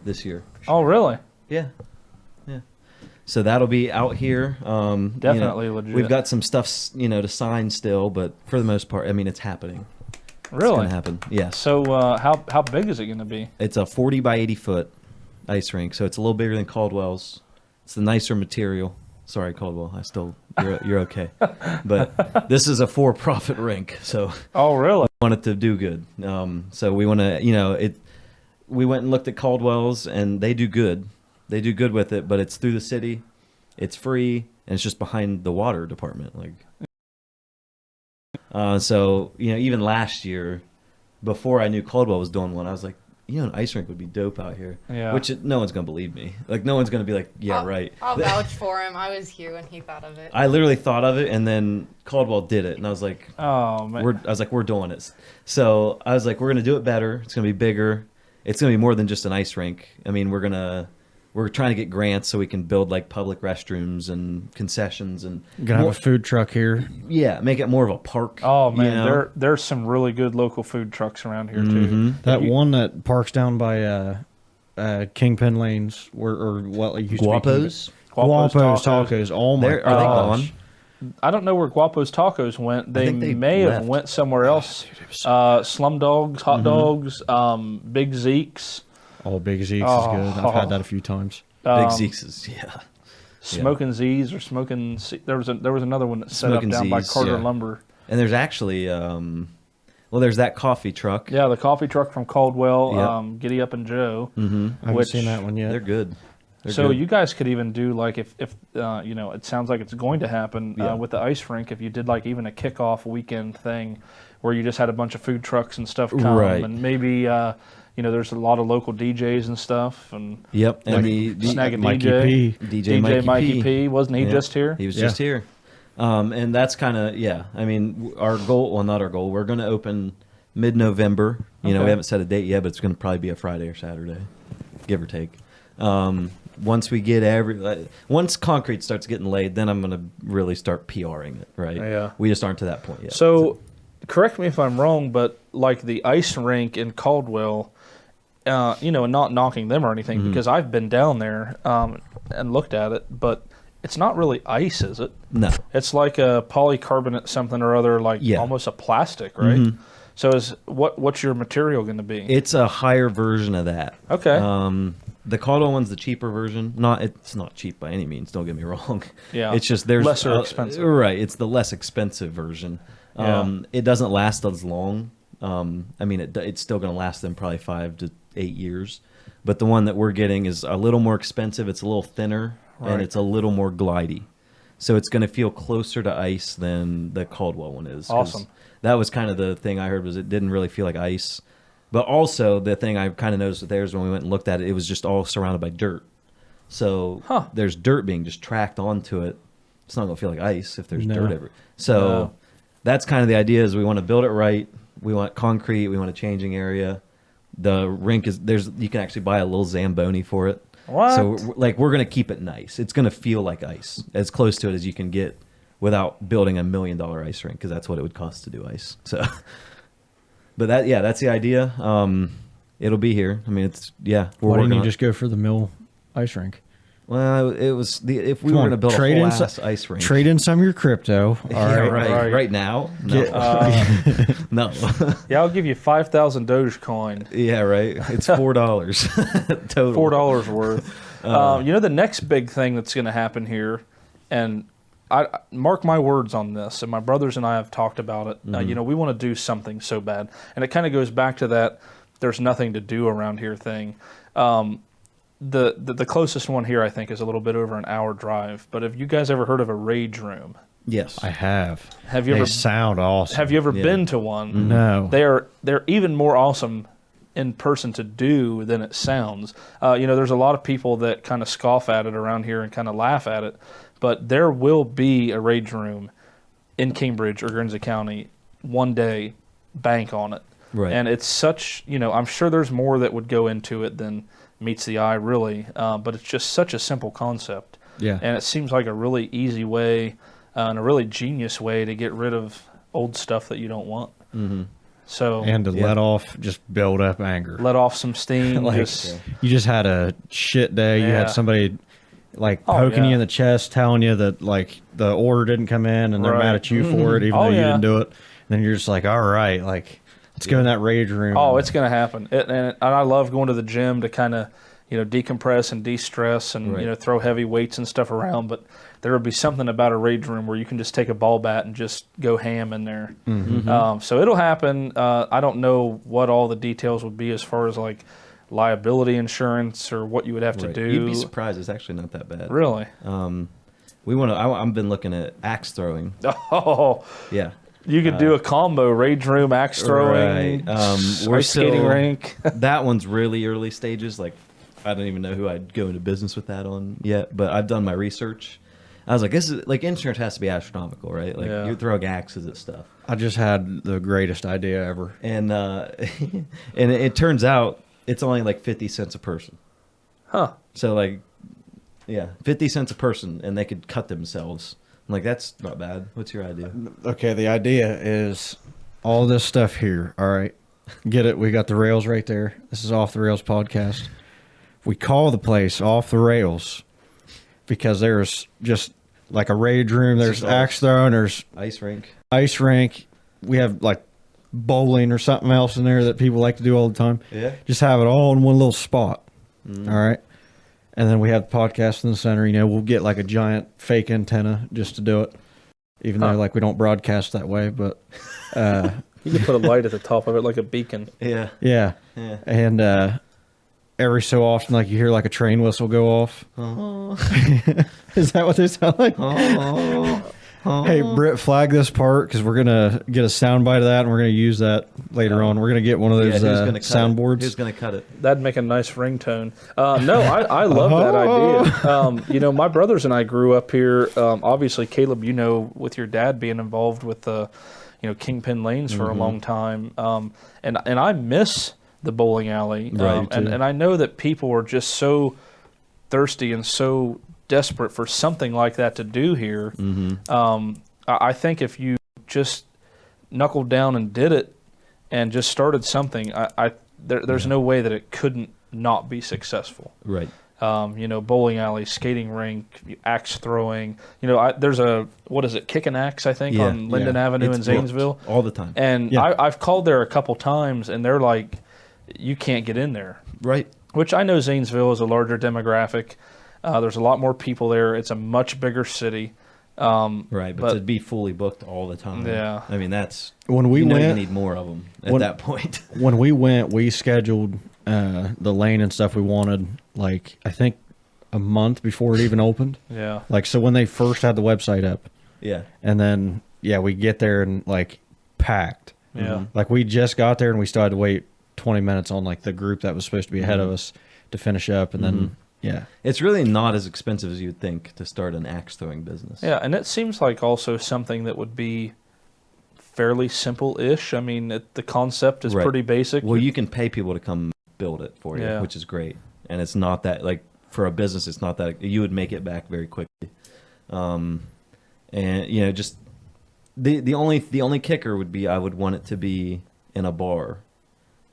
this year. Oh, really? Yeah. So that'll be out here. Definitely legit. We've got some stuff, to sign still, but for the most part, it's happening. Really? It's going to happen, yes. So how big is it going to be? It's a 40 by 80 foot ice rink, so it's a little bigger than Caldwell's. It's the nicer material. Sorry, Caldwell. You're okay. But this is a for-profit rink, so. Oh, really? We want it to do good. So we want to, we went and looked at Caldwell's, and they do good. They do good with it, but it's through the city, it's free, and it's just behind the water department. So even last year, before I knew Caldwell was doing one, I was like, an ice rink would be dope out here. Yeah. Which no one's gonna believe me. No one's gonna be like, yeah, right. I'll vouch for him. I was here when he thought of it. I literally thought of it, and then Caldwell did it, and I was like, oh man. We're doing it. So I was like, we're gonna do it better. It's gonna be bigger. It's gonna be more than just an ice rink. We're trying to get grants so we can build public restrooms and concessions and gonna have a food truck here. Yeah, make it more of a park. Oh man, there's some really good local food trucks around here too. That one that parks down by Kingpin Lanes, or what used Guapo's? to be Guapo's Tacos. Oh my gosh. Are they gone? I don't know where Guapo's Tacos went. They may have went somewhere else. Slum Dogs, Hot Dogs, Big Zeke's. Oh, Big Zeke's is good. I've had that a few times. Big Zeke's is, Smoking Z's or Smoking... There was another one that set up down by Carter Lumber. And there's actually... there's that coffee truck. Yeah, the coffee truck from Caldwell, Giddy Up and Joe. Mm-hmm. I haven't seen that one yet. They're good. You guys could even do, if it sounds like it's going to happen with the ice rink, if you did, even a kickoff weekend thing where you just had a bunch of food trucks and stuff come. Right. And maybe... there's a lot of local DJs and stuff. And Yep. And snag a Mikey DJ. P. DJ Mikey P. Wasn't he just here? He was just here. And that's kind of, I mean, our goal, well, not our goal. We're going to open mid-November. We haven't set a date yet, but it's going to probably be a Friday or Saturday, give or take. Once we get once concrete starts getting laid, then I'm going to really start PRing it, right? Yeah. We just aren't to that point yet. So, correct me if I'm wrong, but like the ice rink in Caldwell, and not knocking them or anything, because I've been down there and looked at it, but it's not really ice, is it? No. It's like a polycarbonate something or other, like almost a plastic, right? So what's your material going to be? It's a higher version of that. Okay. The Caldwell one's the cheaper version. It's not cheap by any means. Don't get me wrong. Yeah. It's just there's lesser expensive. Right. It's the less expensive version. It doesn't last as long. I mean, it's still going to last them probably 5 to 8 years. But the one that we're getting is a little more expensive. It's a little thinner and it's a little more glidey. So it's going to feel closer to ice than the Caldwell one is. Awesome. That was kind of the thing I heard, was it didn't really feel like ice. But also the thing I kind of noticed with theirs when we went and looked at it, it was just all surrounded by dirt. So there's dirt being just tracked onto it. It's not going to feel like ice if there's dirt everywhere. So that's kind of the idea, is we want to build it right. We want concrete. We want a changing area. The rink you can actually buy a little Zamboni for it. What? So we're going to keep it nice. It's going to feel like ice, as close to it as you can get without building $1 million ice rink, because that's what it would cost to do ice. So, but that's the idea. It'll be here. I mean, Why didn't you just go for the mill ice rink? Well, it was if we were going to build a whole ass ice rink. Trade in some of your crypto. Right now. No. No. Yeah, I'll give you 5,000 Dogecoin. Yeah, right. It's $4 total. $4 worth. The next big thing that's going to happen here, and I mark my words on this, and my brothers and I have talked about it. We want to do something so bad, and it kind of goes back to that "there's nothing to do around here" thing. The closest one here, I think, is a little bit over an hour drive. But have you guys ever heard of a rage room? Yes, I have. Have you They ever sound awesome? Have you ever been to one? No. They're even more awesome in person to do than it sounds. There's a lot of people that kind of scoff at it around here and kind of laugh at it, but there will be a rage room in Cambridge or Guernsey County one day. Bank on it. Right. And it's such, I'm sure there's more that would go into it than meets the eye, really. But it's just such a simple concept. Yeah. And it seems like a really easy way and a really genius way to get rid of old stuff that you don't want. Mm-hmm. So and to let off, just build up anger. Let off some steam. You just had a shit day. You had somebody poking you in the chest, telling you that the order didn't come in, and they're mad at you for it, even though you didn't do it. And then you're just like, all right, let's go in that rage room. Oh, it's going to happen. And I love going to the gym to kind of, decompress and de-stress and, throw heavy weights and stuff around. But there would be something about a rage room where you can just take a ball bat and just go ham in there. Mm-hmm. So it'll happen. I don't know what all the details would be as far as liability insurance or what you would have to do. You'd be surprised. It's actually not that bad. Really? I've been looking at axe throwing. Oh. Yeah. You could do a combo: rage room, axe throwing, we're skating rink. That one's really early stages. I don't even know who I'd go into business with that on yet, but I've done my research. I was like, this is insurance has to be astronomical, right? You're throwing axes at stuff. I just had the greatest idea ever, and and it turns out it's only 50 cents a person. Huh? So 50 cents a person, and they could cut themselves. That's not bad. What's your idea? Okay, the idea is all this stuff here. All right, get it? We got the rails right there. This is Off the Rails podcast. We call the place Off the Rails because there's just a rage room. There's axe throwing. There's ice rink. We have bowling or something else in there that people like to do all the time. Yeah. Just have it all in one little spot. All right. And then we have the podcast in the center. We'll get a giant fake antenna just to do it, even though we don't broadcast that way. But you can put a light at the top of it like a beacon. Yeah. Yeah. And every so often, you hear a train whistle go off. Oh. Is that what they sound like? Oh. Hey, Britt, flag this part because we're gonna get a soundbite of that, and we're gonna use that later on. We're gonna get one of those soundboards. Who's gonna cut it? That'd make a nice ringtone. No, I love that idea. My brothers and I grew up here. Obviously, Caleb, with your dad being involved with the, Kingpin Lanes for a long time. And I miss the bowling alley. Right, and I know that people are just so thirsty and so desperate for something like that to do here. I think if you just knuckled down and did it and just started something, there's no way that it couldn't not be successful. Right. Bowling alley, skating rink, axe throwing. There's kick and axe, I think, on Linden Avenue in Zanesville. All the time. And I've called there a couple times, and they're like, you can't get in there. Right. Which I know Zanesville is a larger demographic. There's a lot more people there. It's a much bigger city. Right, but to be fully booked all the time. Yeah. I mean, that's when we went. You need more of them at that point. When we went, we scheduled the lane and stuff we wanted, like, I think a month before it even opened. Yeah. Like, so when they first had the website up. Yeah. And then, we get there and, like, packed. Yeah. Like, we just got there and we still had to wait 20 minutes on, like, the group that was supposed to be ahead of us to finish up. And then, It's really not as expensive as you'd think to start an axe throwing business. Yeah, and it seems like also something that would be fairly simple-ish. I mean, the concept is pretty basic. Well, you can pay people to come build it for you, which is great. And it's not that, like, for a business, it's not that, you would make it back very quickly. And, just the only kicker would be I would want it to be in a bar.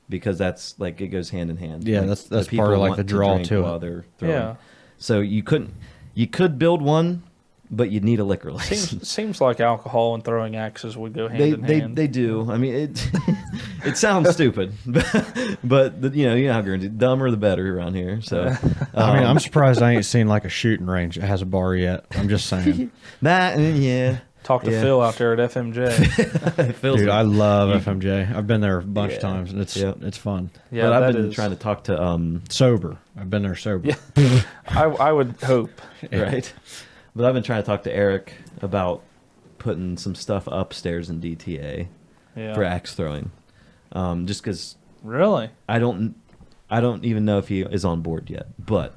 Because that's like it goes hand in hand. Yeah, like, that's part of like the draw to it. They're throwing. Yeah. So you could build one, but you'd need a liquor license. Seems like alcohol and throwing axes would go hand in hand. They do. I mean, it sounds stupid, but you know how Guernsey, dumber the better around here. So I mean, I'm surprised I ain't seen like a shooting range that has a bar yet. I'm just saying that. Talk to Phil out there at FMJ. Dude, I love FMJ. I've been there a bunch of times, and it's fun. Yeah, but I've been trying to talk to sober. I've been there sober. Yeah. I would hope, right? But I've been trying to talk to Eric about putting some stuff upstairs in DTA for axe throwing, just because. Really? I don't even know if he is on board yet. But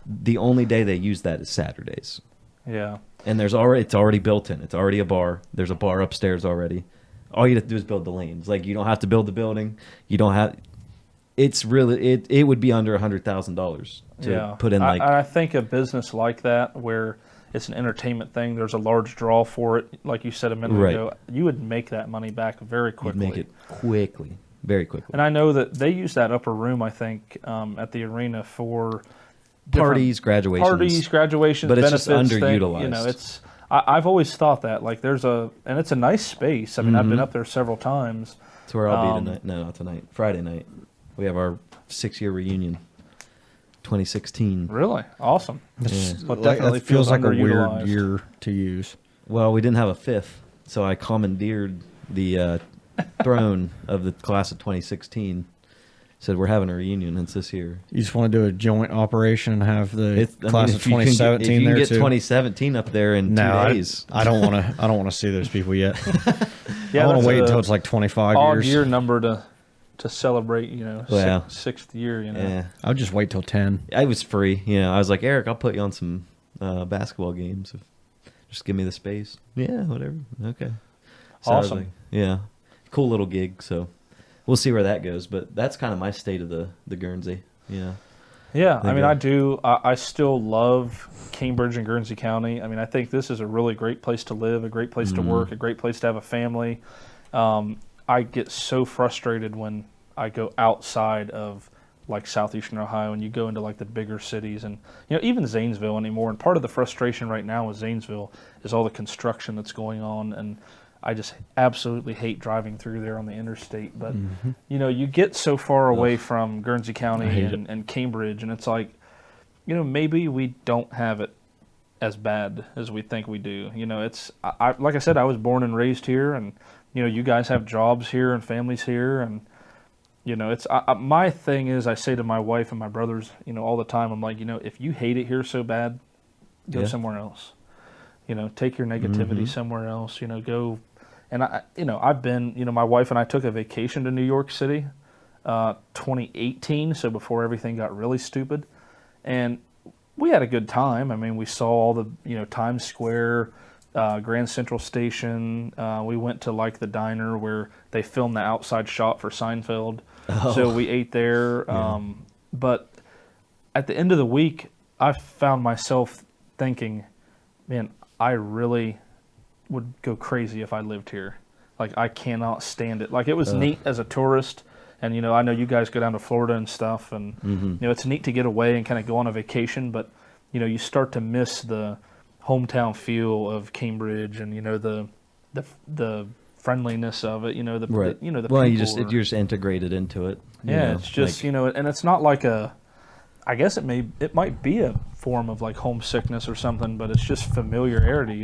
the only day they use that is Saturdays. Yeah. And it's already built in. It's already a bar. There's a bar upstairs already. All you have to do is build the lanes. Like, you don't have to build the building. You don't have. It's really it would be under $100,000 to put in like. I think a business like that where it's an entertainment thing. There's a large draw for it, like you said a minute ago. You would make that money back very quickly. You'd make it quickly, very quickly. And I know that they use that upper room, I think, at the arena for. Parties, graduations, but it's benefits, just underutilized. You know, it's. I've always thought that like and it's a nice space. I mean, I've been up there several times. That's where I'll be tonight. No, not tonight. Friday night. We have our 6-year reunion. 2016. Really awesome. But definitely feels like a weird year to use. Well, we didn't have a fifth, so I commandeered the throne of the class of 2016. Said we're having a reunion. It's this year. You just want to do a joint operation and have the class of 2017 there too. You can get 2017 up there in 2 days. I don't want to. I don't want to see those people yet. I want to wait until it's like 25 odd years. Year number to celebrate. You know, sixth year. You know, yeah. I would just wait till 10. I was free. You know, I was like, Eric, I'll put you on some basketball games. Just give me the space. Yeah, whatever. Okay. So awesome. Like, cool little gig. So. We'll see where that goes, but that's kind of my state of the Guernsey. Yeah. Yeah, I mean, I do. I still love Cambridge and Guernsey County. I mean, I think this is a really great place to live, a great place to work, a great place to have a family. I get so frustrated when I go outside of like southeastern Ohio and you go into like the bigger cities and, you know, even Zanesville anymore. And part of the frustration right now with Zanesville is all the construction that's going on, and I just absolutely hate driving through there on the interstate. But, you know, you get so far away from Guernsey County and Cambridge, and it's like, you know, maybe we don't have it as bad as we think we do. You know, it's, like I said, I was born and raised here, and, you know, you guys have jobs here and families here. And, you know, it's, my thing is I say to my wife and my brothers, you know, all the time, I'm like, you know, if you hate it here so bad, go somewhere else. take your negativity somewhere else, go. And I've been, my wife and I took a vacation to New York City, 2018. So before everything got really stupid, and we had a good time. I mean, we saw all the, Times Square, Grand Central Station. We went to like the diner where they filmed the outside shot for Seinfeld. Oh. So we ate there. Yeah. But at the end of the week, I found myself thinking, man, I really would go crazy if I lived here. Like, I cannot stand it. Like, it was neat as a tourist. And, I know you guys go down to Florida and stuff. And, it's neat to get away and kind of go on a vacation. But, you start to miss the hometown feel of Cambridge and, the friendliness of it, right. the well, people you're just integrated into it. It's just, and it's not like I guess it might be a form of like homesickness or something, but it's just familiarity,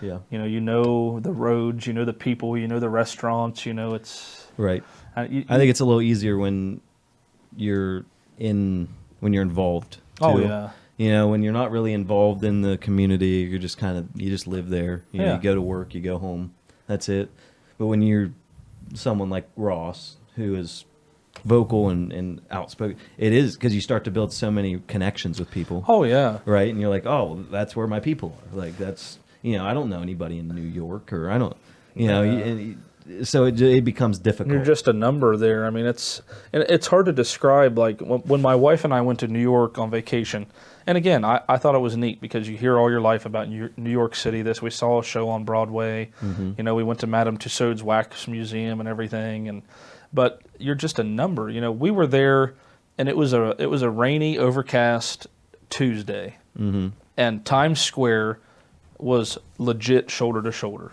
Yeah. The roads, the people, the restaurants, it's right. I think it's a little easier when you're involved. Too. Oh yeah. When you're not really involved in the community, you're just you just live there. You go to work, you go home. That's it. But when you're someone like Ross, who is vocal and outspoken, it is because you start to build so many connections with people. Oh yeah. Right, and you're like, oh, that's where my people are. Like that's I don't know anybody in New York, or I don't, so it becomes difficult. You're just a number there. I mean, it's hard to describe. Like when my wife and I went to New York on vacation, and again, I thought it was neat because you hear all your life about New York City. We saw a show on Broadway. We went to Madame Tussauds Wax Museum and everything, but you're just a number. We were there, and it was a rainy, overcast Tuesday, and Times Square was legit shoulder to shoulder.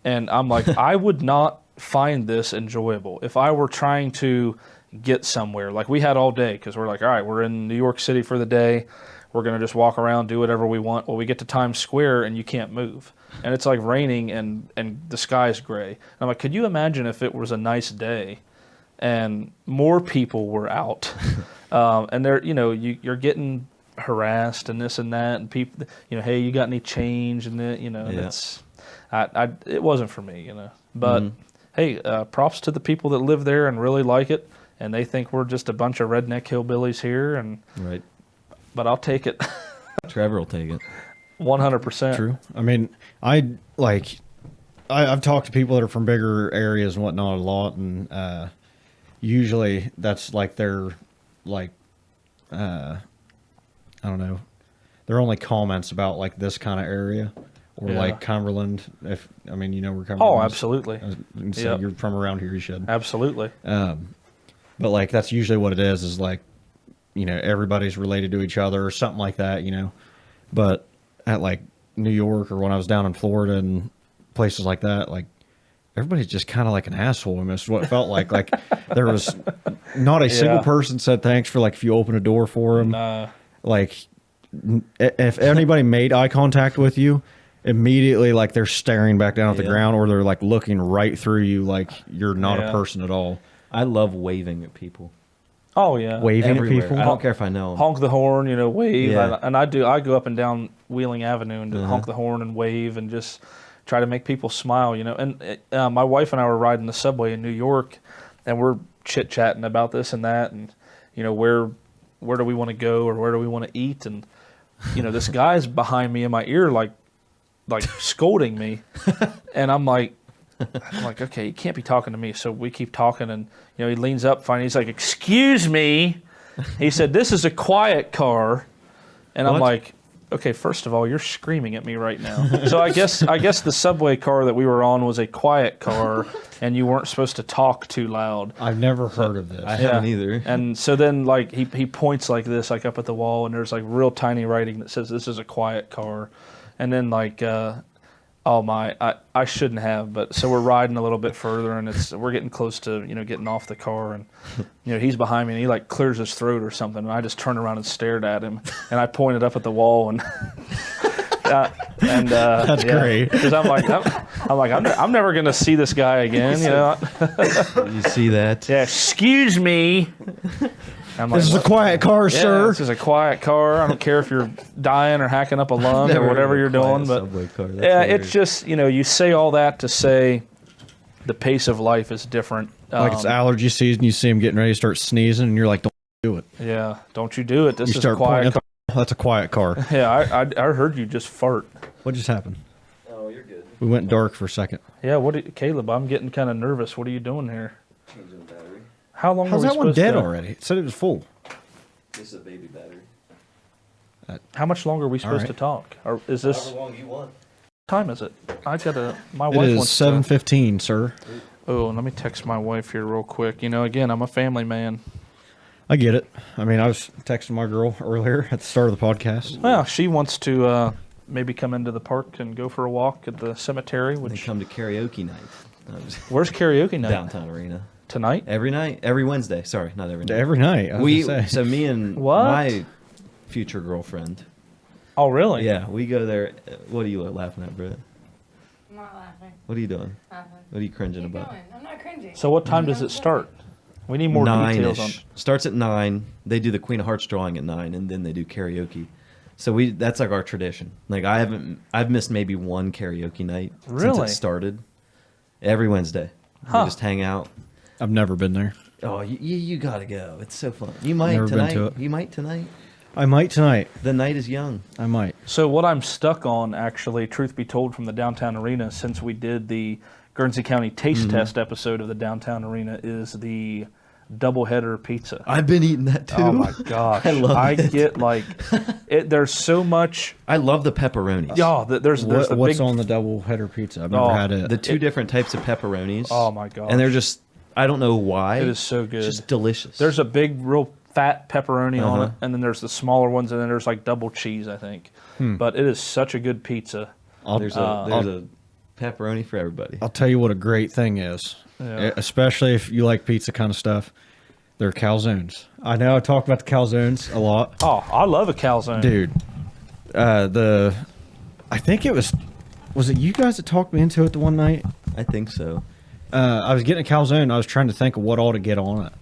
And I'm like, I would not find this enjoyable if I were trying to get somewhere. Like we had all day because we're like, all right, we're in New York City for the day. We're going to just walk around, do whatever we want. Well, we get to Times Square and you can't move. And it's like raining and the sky's gray. And I'm like, could you imagine if it was a nice day and more people were out? And they're, you're getting harassed and this and that. And people, hey, you got any change? And it's... it wasn't for me, But hey, props to the people that live there and really like it, and they think we're just a bunch of redneck hillbillies here, and right. But I'll take it. Trevor will take it. 100%. True. I mean, I've talked to people that are from bigger areas and whatnot a lot, and usually that's like their I don't know, their only comments about like this kind of area. Or like Cumberland, where Cumberland is. Oh, absolutely. So you're from around here, you should. Absolutely. But like that's usually what it is like, everybody's related to each other or something like that, But at like New York or when I was down in Florida and places like that, like everybody's just kind of like an asshole. I mean, it's what it felt like. Like there was not a single person said thanks for like if you open a door for them. Like if anybody made eye contact with you, immediately like they're staring back down at the ground, or they're like looking right through you like you're not a person at all. I love waving at people. Oh yeah, waving everywhere. at people. I don't care if I know them. Honk the horn, wave. Yeah. And I go up and down Wheeling Avenue and honk the horn and wave and just try to make people smile. And my wife and I were riding the subway in New York, and we're chit chatting about this and that, and where do we want to go or where do we want to eat, and this guy's behind me in my ear like scolding me, and I'm like, okay, you can't be talking to me. So we keep talking, and he leans up, finally, he's like, "Excuse me," he said, "This is a quiet car," and I'm like, okay, first of all, you're screaming at me right now. So I guess the subway car that we were on was a quiet car, and you weren't supposed to talk too loud. I've never heard of this. I haven't either. And so then he points like this, like up at the wall, and there's like real tiny writing that says this is a quiet car. And then I shouldn't have, but so we're riding a little bit further, and we're getting close to getting off the car, and he's behind me, and he like clears his throat or something, and I just turned around and stared at him, and I pointed up at the wall, and that's great, because I'm never gonna see this guy again, You see that? Yeah, excuse me. I'm like, This is a quiet car, yeah, sir. this is a quiet car. I don't care if you're dying or hacking up a lung or whatever you're doing. But yeah, it's just, you say all that to say the pace of life is different. Like it's allergy season. You see him getting ready to start sneezing, and you're like, "Don't do it." Yeah, don't you do it. This You is start a quiet car. That's a quiet car. Yeah, I heard you just fart. What just happened? Oh, you're good. We went dark for a second. Yeah, Caleb, I'm getting kind of nervous. What are you doing here? Changing the battery. How long How's are we that one supposed dead to... already? It said it was full. This is a baby battery. How much longer are we supposed right. to talk? Or is this... However long you want. What time is it? My It wife is wants 7:15, sir. Oh, let me text my wife here real quick. Again, I'm a family man. I get it. I mean, I was texting my girl earlier at the start of the podcast. Well, she wants to maybe come into the park and go for a walk at the cemetery. They Which come to karaoke night. Where's karaoke night? Downtown Arena. Tonight? Every night? Every Wednesday. Sorry, not every night. Every night. I was gonna say. So me and What? my future girlfriend. Oh, really? Yeah, we go there. What are you laughing at, Brett? I'm not laughing. What are you doing? Nothing. What are you cringing Keep about? going. I'm not cringing. So what time does it start? We need more details on... 9-ish. Starts at 9. They do the Queen of Hearts drawing at 9, and then they do karaoke. So that's like our tradition. Like I've missed maybe one karaoke night since Really? it started. Every Wednesday, Huh. we just hang out. I've never been there. Oh, you gotta go. It's so fun. You might Never been tonight. to it. You might tonight. I might tonight. The night is young. I might. So what I'm stuck on, actually, truth be told, from the Downtown Arena, since we did the Guernsey County Taste Test episode of the Downtown Arena, is the doubleheader pizza. I've been eating that too. Oh my gosh! I love it. Get like, there's so much. I love the pepperonis. Yeah, there's the What's big. on the double header pizza? I've never Oh, had it. The two different types of pepperonis. Oh my gosh! And they're just, I don't know why. It is so good. It's just delicious. There's a big, real fat pepperoni on Uh-huh. it, and then there's the smaller ones, and then there's like double cheese, I think. But it is such a good pizza. there's a pepperoni for everybody. I'll tell you what a great thing is, Yeah. especially if you like pizza kind of stuff. They're calzones. I know I talk about the calzones a lot, Oh, I love a calzone. dude. I think it was it you guys that talked me into it the one night? I think so. I was getting a calzone. I was trying to think of what all to get on it,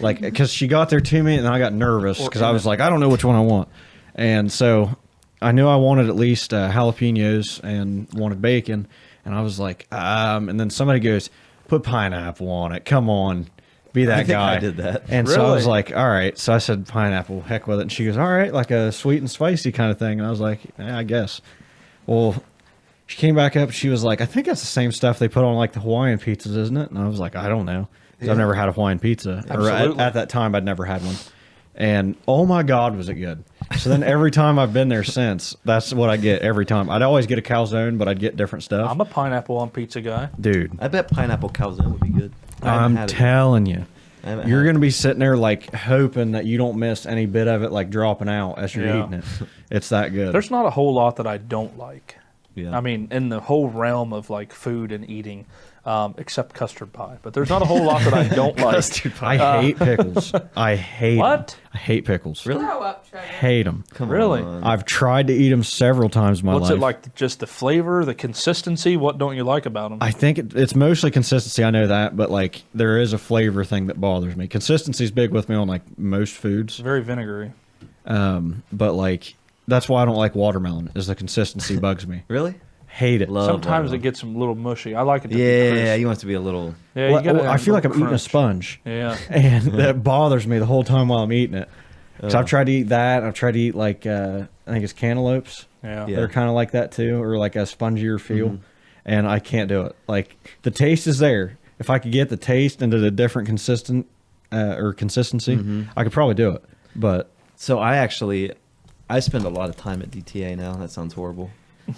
like because she got there to me, and then I got nervous because I was like, I don't know which one I want, and so I knew I wanted at least jalapenos and wanted bacon, and I was like, and then somebody goes, put pineapple on it. Come on, be that I think guy. I did that. And so I was Really? like, all right. So I said pineapple, heck with it. And she goes, all right, like a sweet and spicy kind of thing. And I was like, I guess. Well, she came back up. She was like, I think that's the same stuff they put on like the Hawaiian pizzas, isn't it? And I was like, I don't know. 'Cause I've never had a Hawaiian pizza. Or Absolutely. at that time, I'd never had one. And oh my God, was it good. So then every time I've been there since, that's what I get every time. I'd always get a calzone, but I'd get different stuff. I'm a pineapple on pizza guy. Dude, I bet pineapple calzone would be good. I haven't I'm had it. telling you. I haven't You're had going to be sitting there like hoping that you don't miss any bit of it like dropping out as you're Yeah. eating it. It's that good. There's not a whole lot that I don't like. Yeah. I mean, in the whole realm of like food and eating, except custard pie. But there's not a whole lot that I don't like. I hate pickles. I hate 'em. What? I hate pickles. Really? Grow up, Trevor. Hate them. Come Really? on. I've tried to eat them several times in my What's life. it like? Just the flavor, the consistency? What don't you like about them? I think it's mostly consistency. I know that, but like there is a flavor thing that bothers me. Consistency is big with me on like most foods. It's very vinegary. But like that's why I don't like watermelon. Is the consistency bugs me. Really? Hate it. Love Sometimes watermelon. it gets a little mushy. I like it to be Yeah, crisp. you want it to be a little. Yeah, Well, you gotta I have feel like I'm little eating a crunch. sponge. Yeah. And that bothers me the whole time while I'm eating it. So I've tried to eat that. I've tried to eat like I think it's cantaloupes. Yeah. Yeah. They're kind of like that too, or like a spongier feel. Mm-hmm. And I can't do it. Like the taste is there. If I could get the taste into the different consistency, Mm-hmm. I could probably do it. But So I spend a lot of time at DTA now. That sounds horrible.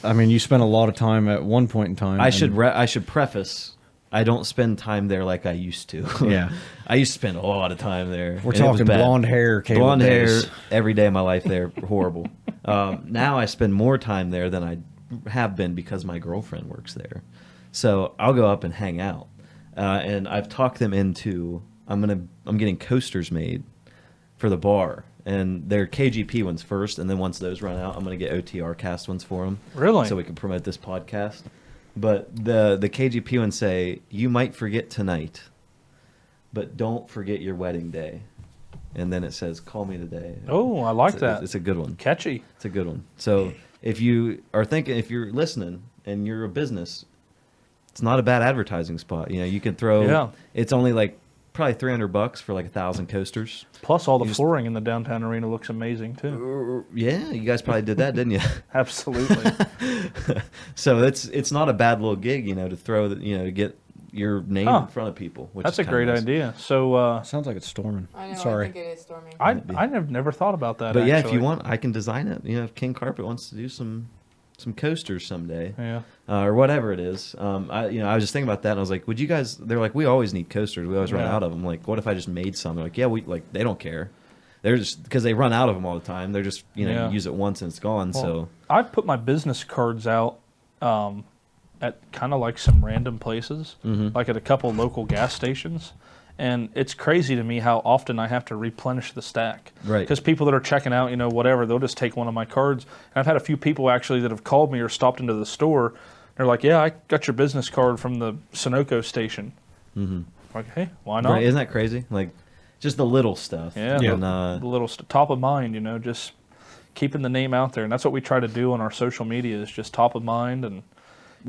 I mean, you spent a lot of time at one point in time. I should preface. I don't spend time there like I used to. Yeah. I used to spend a lot of time there. We're and it was talking bad. blonde hair, Caleb blonde hair days. every day of my life there. Horrible. Now I spend more time there than I have been because my girlfriend works there. So I'll go up and hang out, and I've talked them into I'm getting coasters made for the bar, and they're KGP ones first, and then once those run out, I'm gonna get OTR cast ones for them. Really? So we can promote this podcast. But the KGP ones say you might forget tonight, but don't forget your wedding day. and then it says "Call me today." Oh, I like It's that. It's a good one. Catchy. It's a good one. So if you are thinking, if you're listening and you're a business, it's not a bad advertising spot. You know, you can throw. Yeah. It's only like probably $300 for like 1,000 coasters. Plus, all the You just- flooring in the downtown arena looks amazing too. Yeah, you guys probably did that, didn't you? Absolutely. So it's not a bad little gig, you know, to throw to get your name Huh. in front of people. Which That's is a great nice. idea. So Sounds like it's storming. I know. Sorry. I think it is storming. I have never thought about that. But yeah, if actually. you want, I can design it. You know, if King Carpet wants to do some coasters someday, Yeah. or whatever it is. I was just thinking about that, and I was like, would you guys? They're like, we always need coasters. We always run Yeah. out of them. Like, what if I just made some? They're like, yeah, they don't care. They're just because they run out of them all the time. They're just Yeah. you use it once and it's gone. Well, So I put my business cards out at kind of like some random places, like at a couple local gas stations. And it's crazy to me how often I have to replenish the stack. Right. Because people that are checking out, whatever, they'll just take one of my cards. And I've had a few people actually that have called me or stopped into the store. They're like, yeah, I got your business card from the Sunoco station. Like, hey, why not? right, isn't that crazy? Like, just the little stuff. Yeah, And, the little top of mind, just keeping the name out there. And that's what we try to do on our social media is just top of mind and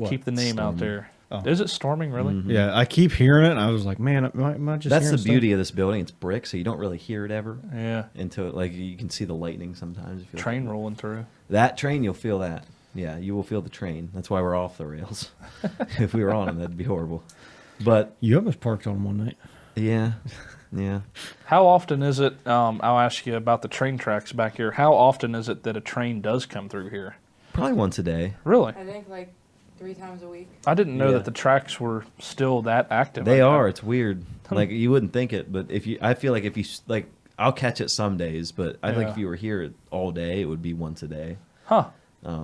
keep the name out there. Oh. Is it storming, really? Yeah, I keep hearing it, and I was like, man, am I just that's the hearing stuff? beauty of this building. It's brick, so you don't really hear it ever. Yeah. Until like you can see the lightning sometimes. If you Train rolling through. That train, you'll feel that. Yeah, you will feel the train. That's why we're off the rails. If we were on them, that'd be horrible. But You almost parked on one night. yeah. How often is it, I'll ask you about the train tracks back here, how often is it that a train does come through here? Probably once a day. Really? I think like 3 times a week. I didn't know Yeah. that the tracks were still that active. They I- are. It's weird. Like you wouldn't think it, but I feel like if you like, I'll catch it some days, but I think Yeah. if you were here all day, it would be once a day. Huh.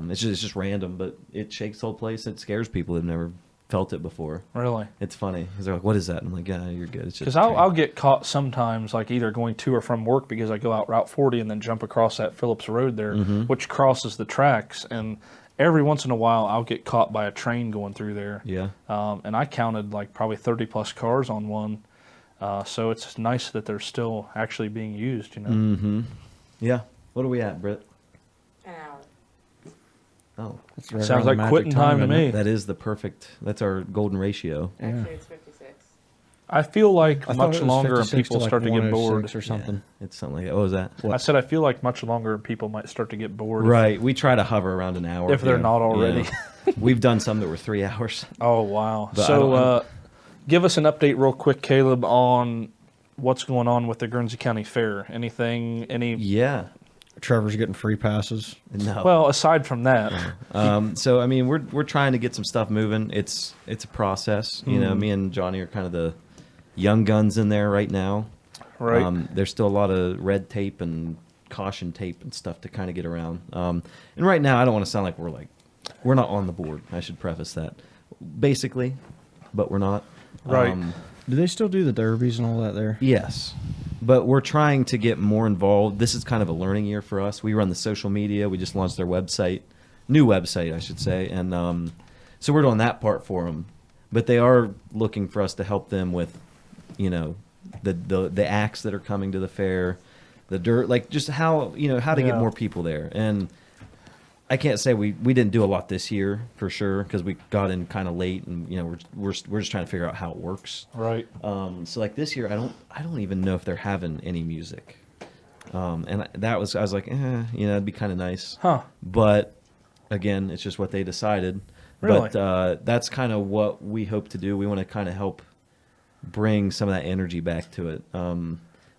It's just random, but it shakes the whole place. It scares people who've never felt it before. Really? It's funny because they're like, "What is that?" I'm like, "Yeah, you're good." It's just Because a train." I'll get caught sometimes, like either going to or from work because I go out Route 40 and then jump across that Phillips Road there, which crosses the tracks. And every once in a while, I'll get caught by a train going through there. Yeah. And I counted like probably 30 plus cars on one. So it's nice that they're still actually being used, Mm-hmm. Yeah. What are we at, Britt? An hour. Oh, That's right Sounds around the like magic quitting time to isn't it? me. that is the perfect. That's our golden ratio. Yeah. Actually, it's 56. I feel like I thought much it was longer and 56 people like start to get 106 bored. or something. Yeah, it's something like that. What was that? I said I feel like much longer and people might start to get bored. Right. We try to hover around an hour If they're not already. Yeah. We've done some that were 3 hours. Oh, wow. But I So don't- give us an update real quick, Caleb, on what's going on with the Guernsey County Fair. Any Yeah. Trevor's getting free passes. No. well, aside from that, So I mean, we're trying to get some stuff moving. It's a process. You know, me and Johnny are kind of the young guns in there right now. right? There's still a lot of red tape and caution tape and stuff to kind of get around. And right now, I don't want to sound like we're not on the board. I should preface that. Basically, but we're not. Right. Do they still do the derbies and all that there? Yes, but we're trying to get more involved. This is kind of a learning year for us. We run the social media. We just launched their website, new website, I should say, and so we're doing that part for them. But they are looking for us to help them with, the acts that are coming to the fair, the dirt, like just how how to Yeah. get more people there. And I can't say we didn't do a lot this year for sure because we got in kind of late, and we're just trying to figure out how it works. Right. So like this year, I don't even know if they're having any music. And I was like, it'd be kind of nice. Huh. But again, it's just what they decided. Really? But that's kind of what we hope to do. We want to kind of help bring some of that energy back to it.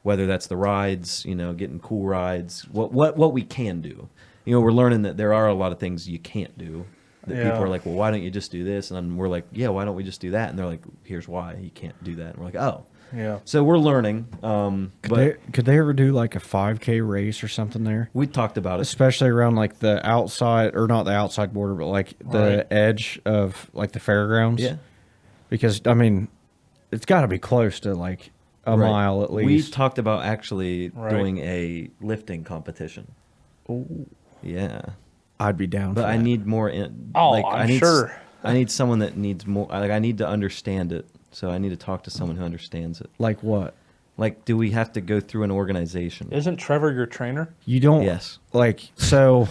Whether that's the rides, getting cool rides, what we can do. We're learning that there are a lot of things you can't do. That Yeah. people are like, well, why don't you just do this? And then we're like, yeah, why don't we just do that? And they're like, here's why you can't do that. And we're like, oh. Yeah. So we're learning. Could they ever do like a 5K race or something there? We talked about it. Especially around like the outside, or not the outside border, but like the Right. edge of like the fairgrounds. Yeah. Because I mean, it's got to be close to like a Right. mile at We least. talked about actually Right. doing a lifting competition. Oh, Yeah. I'd be down. But for I that. need more. Oh, I I'm need, sure. I need someone that needs more. Like I need to understand it. So I need to talk to someone who understands it. like what? Like, do we have to go through an organization? Isn't Trevor your trainer? You don't. Yes. Like, so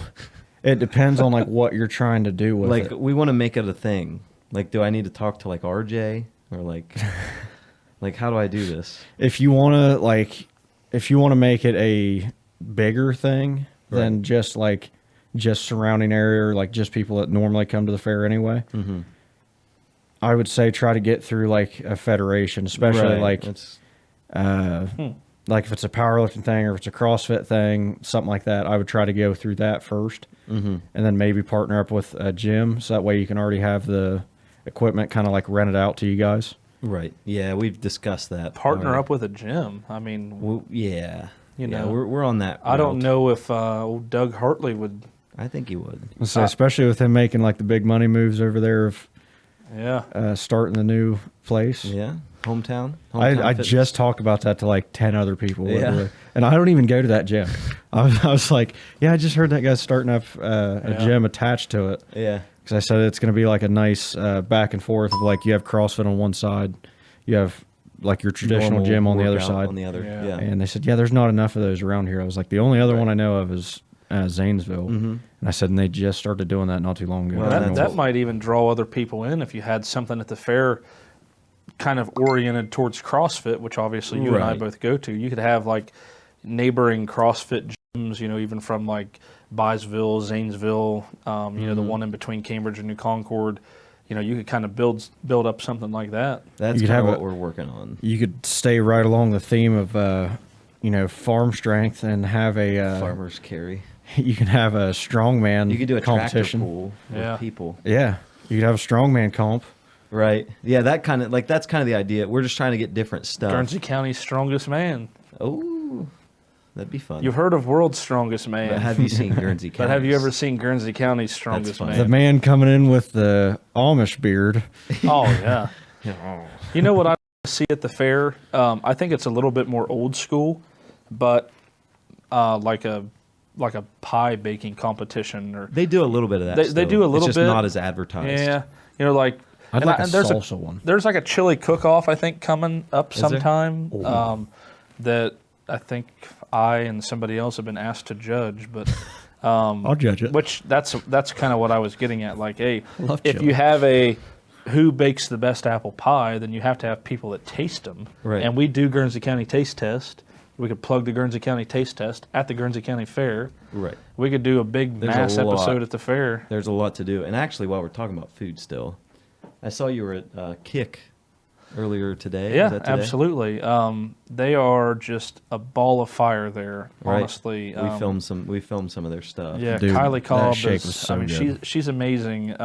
it depends on like what you're trying to do with Like, it. we want to make it a thing. Like, do I need to talk to like RJ or like, like how do I do this? If you want to make it a bigger thing than just surrounding area or like just people that normally come to the fair anyway, Mm-hmm. I would say try to get through like a federation, especially like if it's a powerlifting thing or if it's a CrossFit thing, something like that. I would try to go through that first, and then maybe partner up with a gym so that way you can already have the equipment kind of like rented out to you guys. Right. Yeah, we've discussed that. Partner up with a gym. I mean, yeah. You Yeah, know, we're on that. I don't route. know if old Doug Hartley would. I think he would. So especially with him making like the big money moves over there of starting the new place. Yeah. Hometown. I fitness. just talked about that to like 10 other people. Yeah. Literally. And I don't even go to that gym. I was like, yeah, I just heard that guy's starting up a gym attached to it. Yeah. Because I said it's going to be like a nice back and forth of like you have CrossFit on one side, you have like your traditional Normal gym on the other workout side. On the other. Yeah. Yeah. And they said, yeah, there's not enough of those around here. I was like, the only other one I know of is Zanesville. And I said, and they just started doing that not too long ago. Well, That might even draw other people in if you had something at the fair kind of oriented towards CrossFit, which obviously you and I Right. both go to. You could have like neighboring CrossFit gyms, you know, even from like Byesville, Zanesville, you know, the one in between Cambridge and New Concord. You know, you could kind of build up something like that. That's You could kind of have what we're working on. You could stay right along the theme of, farm strength and have a Farmers carry. you can have a strongman You could do a competition. tractor pool Yeah. with people. Yeah, you could have a strongman comp. Right. Yeah, that's kind of the idea. We're just trying to get different stuff. Guernsey County's strongest man. Oh, that'd be fun. You've heard of World's Strongest Man. But have you seen Guernsey County? But have you ever seen Guernsey County's Strongest funny. Man? The man coming in with the Amish beard. Oh, yeah. You know what I see at the fair? I think it's a little bit more old school, but like a pie baking competition or They do a little bit of that. They still. do a little it's just bit. not as advertised. yeah, you know, like I'd and like I- a and there's salsa one. There's like a chili cook-off I think coming up Is there? sometime that I think I and somebody else have been asked to judge, but I'll judge it. which that's kind of what I was getting at. Like, hey, love if chili. you have a who bakes the best apple pie, then you have to have people that taste them. Right. And we do Guernsey County Taste Test. We could plug the Guernsey County Taste Test at the Guernsey County Fair. Right. We could do a big There's a mass lot. episode at the fair. There's a lot to do. And actually, while we're talking about food still, I saw you were at Kick earlier today. Yeah, Is that today? absolutely. They are just a ball of fire there. Right. Honestly, We filmed some of their stuff. Yeah, Dude, Kylie that Cobb shake is. was so I mean, good. she's amazing.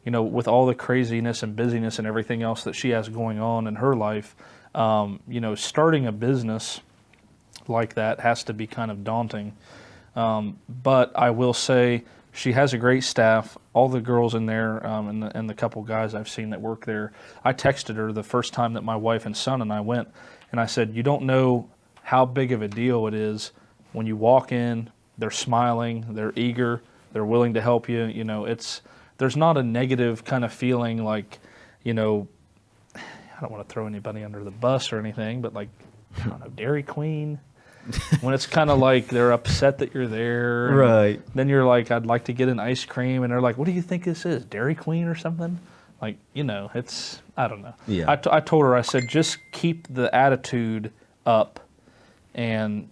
You know, with all the craziness and busyness and everything else that she has going on in her life, you know, starting a business like that has to be kind of daunting. But I will say she has a great staff. All the girls in there and the couple guys I've seen that work there. I texted her the first time that my wife and son and I went, and I said, you don't know how big of a deal it is when you walk in, they're smiling, they're eager, they're willing to help you. You know, there's not a negative kind of feeling like, you know, I don't want to throw anybody under the bus or anything, but like, I don't know, Dairy Queen. When it's kind of like they're upset that you're there. and Right. Then you're like, I'd like to get an ice cream. And they're like, what do you think this is, Dairy Queen or something? Like, you know, I don't know. Yeah. I told her, I said, just keep the attitude up, and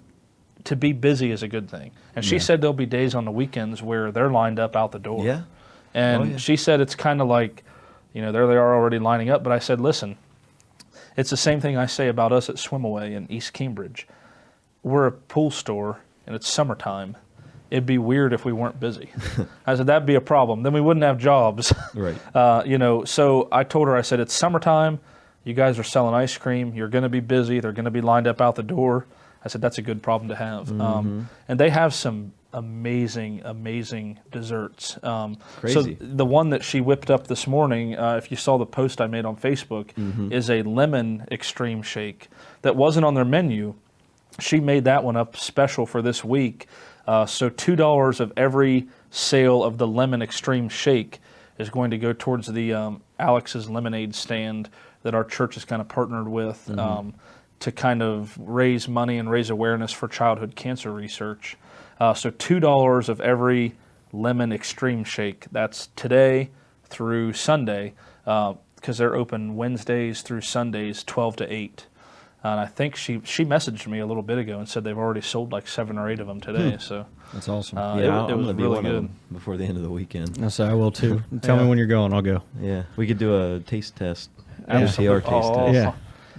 to be busy is a good thing. And she said there'll be days on the weekends where they're lined up out the door. Yeah. And Oh, yeah. she said it's kind of like, you know, there they are already lining up. But I said, listen, it's the same thing I say about us at Swimaway in East Cambridge. We're a pool store, and it's summertime. It'd be weird if we weren't busy. I said, that'd be a problem. Then we wouldn't have jobs. Right. You know, so I told her, I said, it's summertime. You guys are selling ice cream. You're going to be busy. They're going to be lined up out the door. I said, that's a good problem to have. And they have some amazing desserts. So Crazy. the one that she whipped up this morning, if you saw the post I made on Facebook, is a lemon extreme shake that wasn't on their menu. She made that one up special for this week. So $2 of every sale of the lemon extreme shake is going to go towards the Alex's Lemonade stand that our church is kind of partnered with. to kind of raise money and raise awareness for childhood cancer research. So $2 of every lemon extreme shake. That's today through Sunday, because they're open Wednesdays through Sundays, 12 to 8. And I think she messaged me a little bit ago and said they've already sold like 7 or 8 of them today. So That's awesome. Yeah, it I'm was gonna be really one of good. them before the end of the weekend. I say I will too. Tell me when you're going. I'll go. Yeah, we could do a taste test. Yeah. OTR taste Oh. test. Yeah.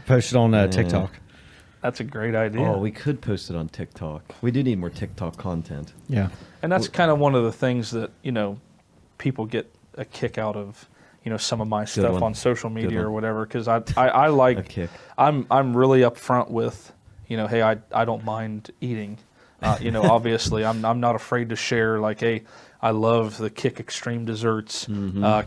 Post it on TikTok. That's a great idea. Oh, we could post it on TikTok. We do need more TikTok content. Yeah. And that's kind of one of the things that, people get a kick out of, some of my stuff one. on social Good media one. or whatever, because I like, A kick. I'm really upfront with, hey, I don't mind eating. Obviously, I'm not afraid to share, like, hey, I love the Kick Extreme Desserts,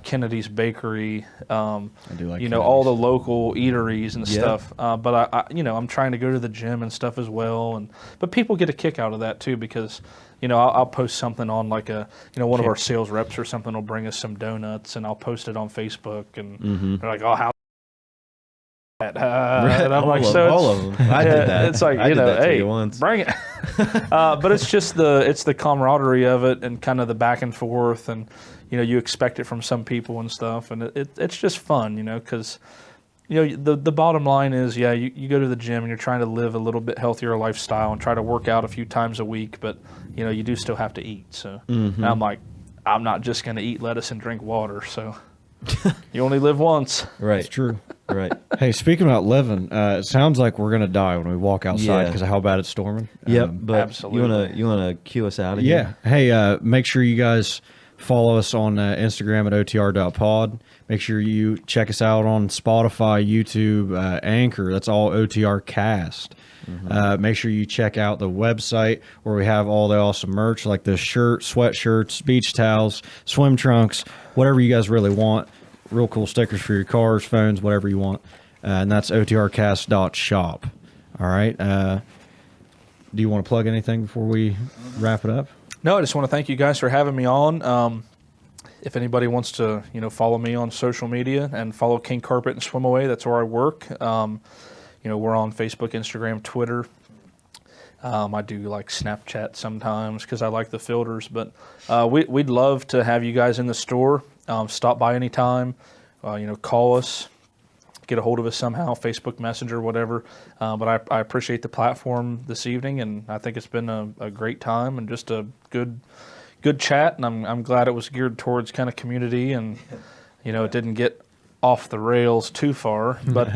Kennedy's Bakery, I do like all the local eateries and Yeah. stuff. But I'm trying to go to the gym and stuff as well. But people get a kick out of that too, because, I'll post something on like one of our sales reps or something will bring us some donuts, and I'll post it on Facebook, and they're like, oh, how. And I'm like, all of them. I did that. It's like, I did that to hey, you once. bring it. But it's just the camaraderie of it, and kind of the back and forth, and you expect it from some people and stuff, and it's just fun, because the bottom line is, you go to the gym and you're trying to live a little bit healthier lifestyle and try to work out a few times a week, but you do still have to eat. So I'm like, I'm not just going to eat lettuce and drink water. So you only live once. Right. It's true. Right. Hey, speaking about living, it sounds like we're gonna die when we walk outside Yeah. because of how bad it's storming. Yep. But absolutely. you wanna cue us out Yeah. again? Hey, make sure you guys follow us on Instagram at otr.pod. Make sure you check us out on Spotify, YouTube, Anchor. That's all OTR Cast. Make sure you check out the website where we have all the awesome merch, like the shirts, sweatshirts, beach towels, swim trunks, whatever you guys really want. Real cool stickers for your cars, phones, whatever you want. And that's otrcast.shop. All right. Do you want to plug anything before we wrap it up? No, I just want to thank you guys for having me on. If anybody wants to, follow me on social media and follow King Carpet and Swim Away, that's where I work. We're on Facebook, Instagram, Twitter. I do like Snapchat sometimes because I like the filters, but we'd love to have you guys in the store. Stop by anytime, call us, get a hold of us somehow, Facebook Messenger, whatever. But I appreciate the platform this evening, and I think it's been a great time and just a good chat. And I'm glad it was geared towards kind of community, and it didn't get off the rails too far. But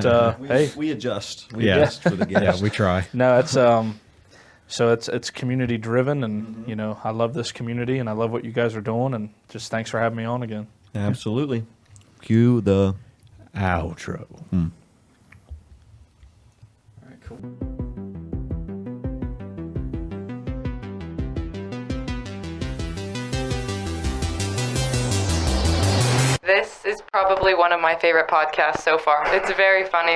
hey, we adjust. We Yeah. adjust for the Yeah, guests. we try. no, it's so it's community driven, and I love this community, and I love what you guys are doing, and just thanks for having me on again. Absolutely. Cue the Outro. All right, cool. This is probably one of my favorite podcasts so far. It's very funny.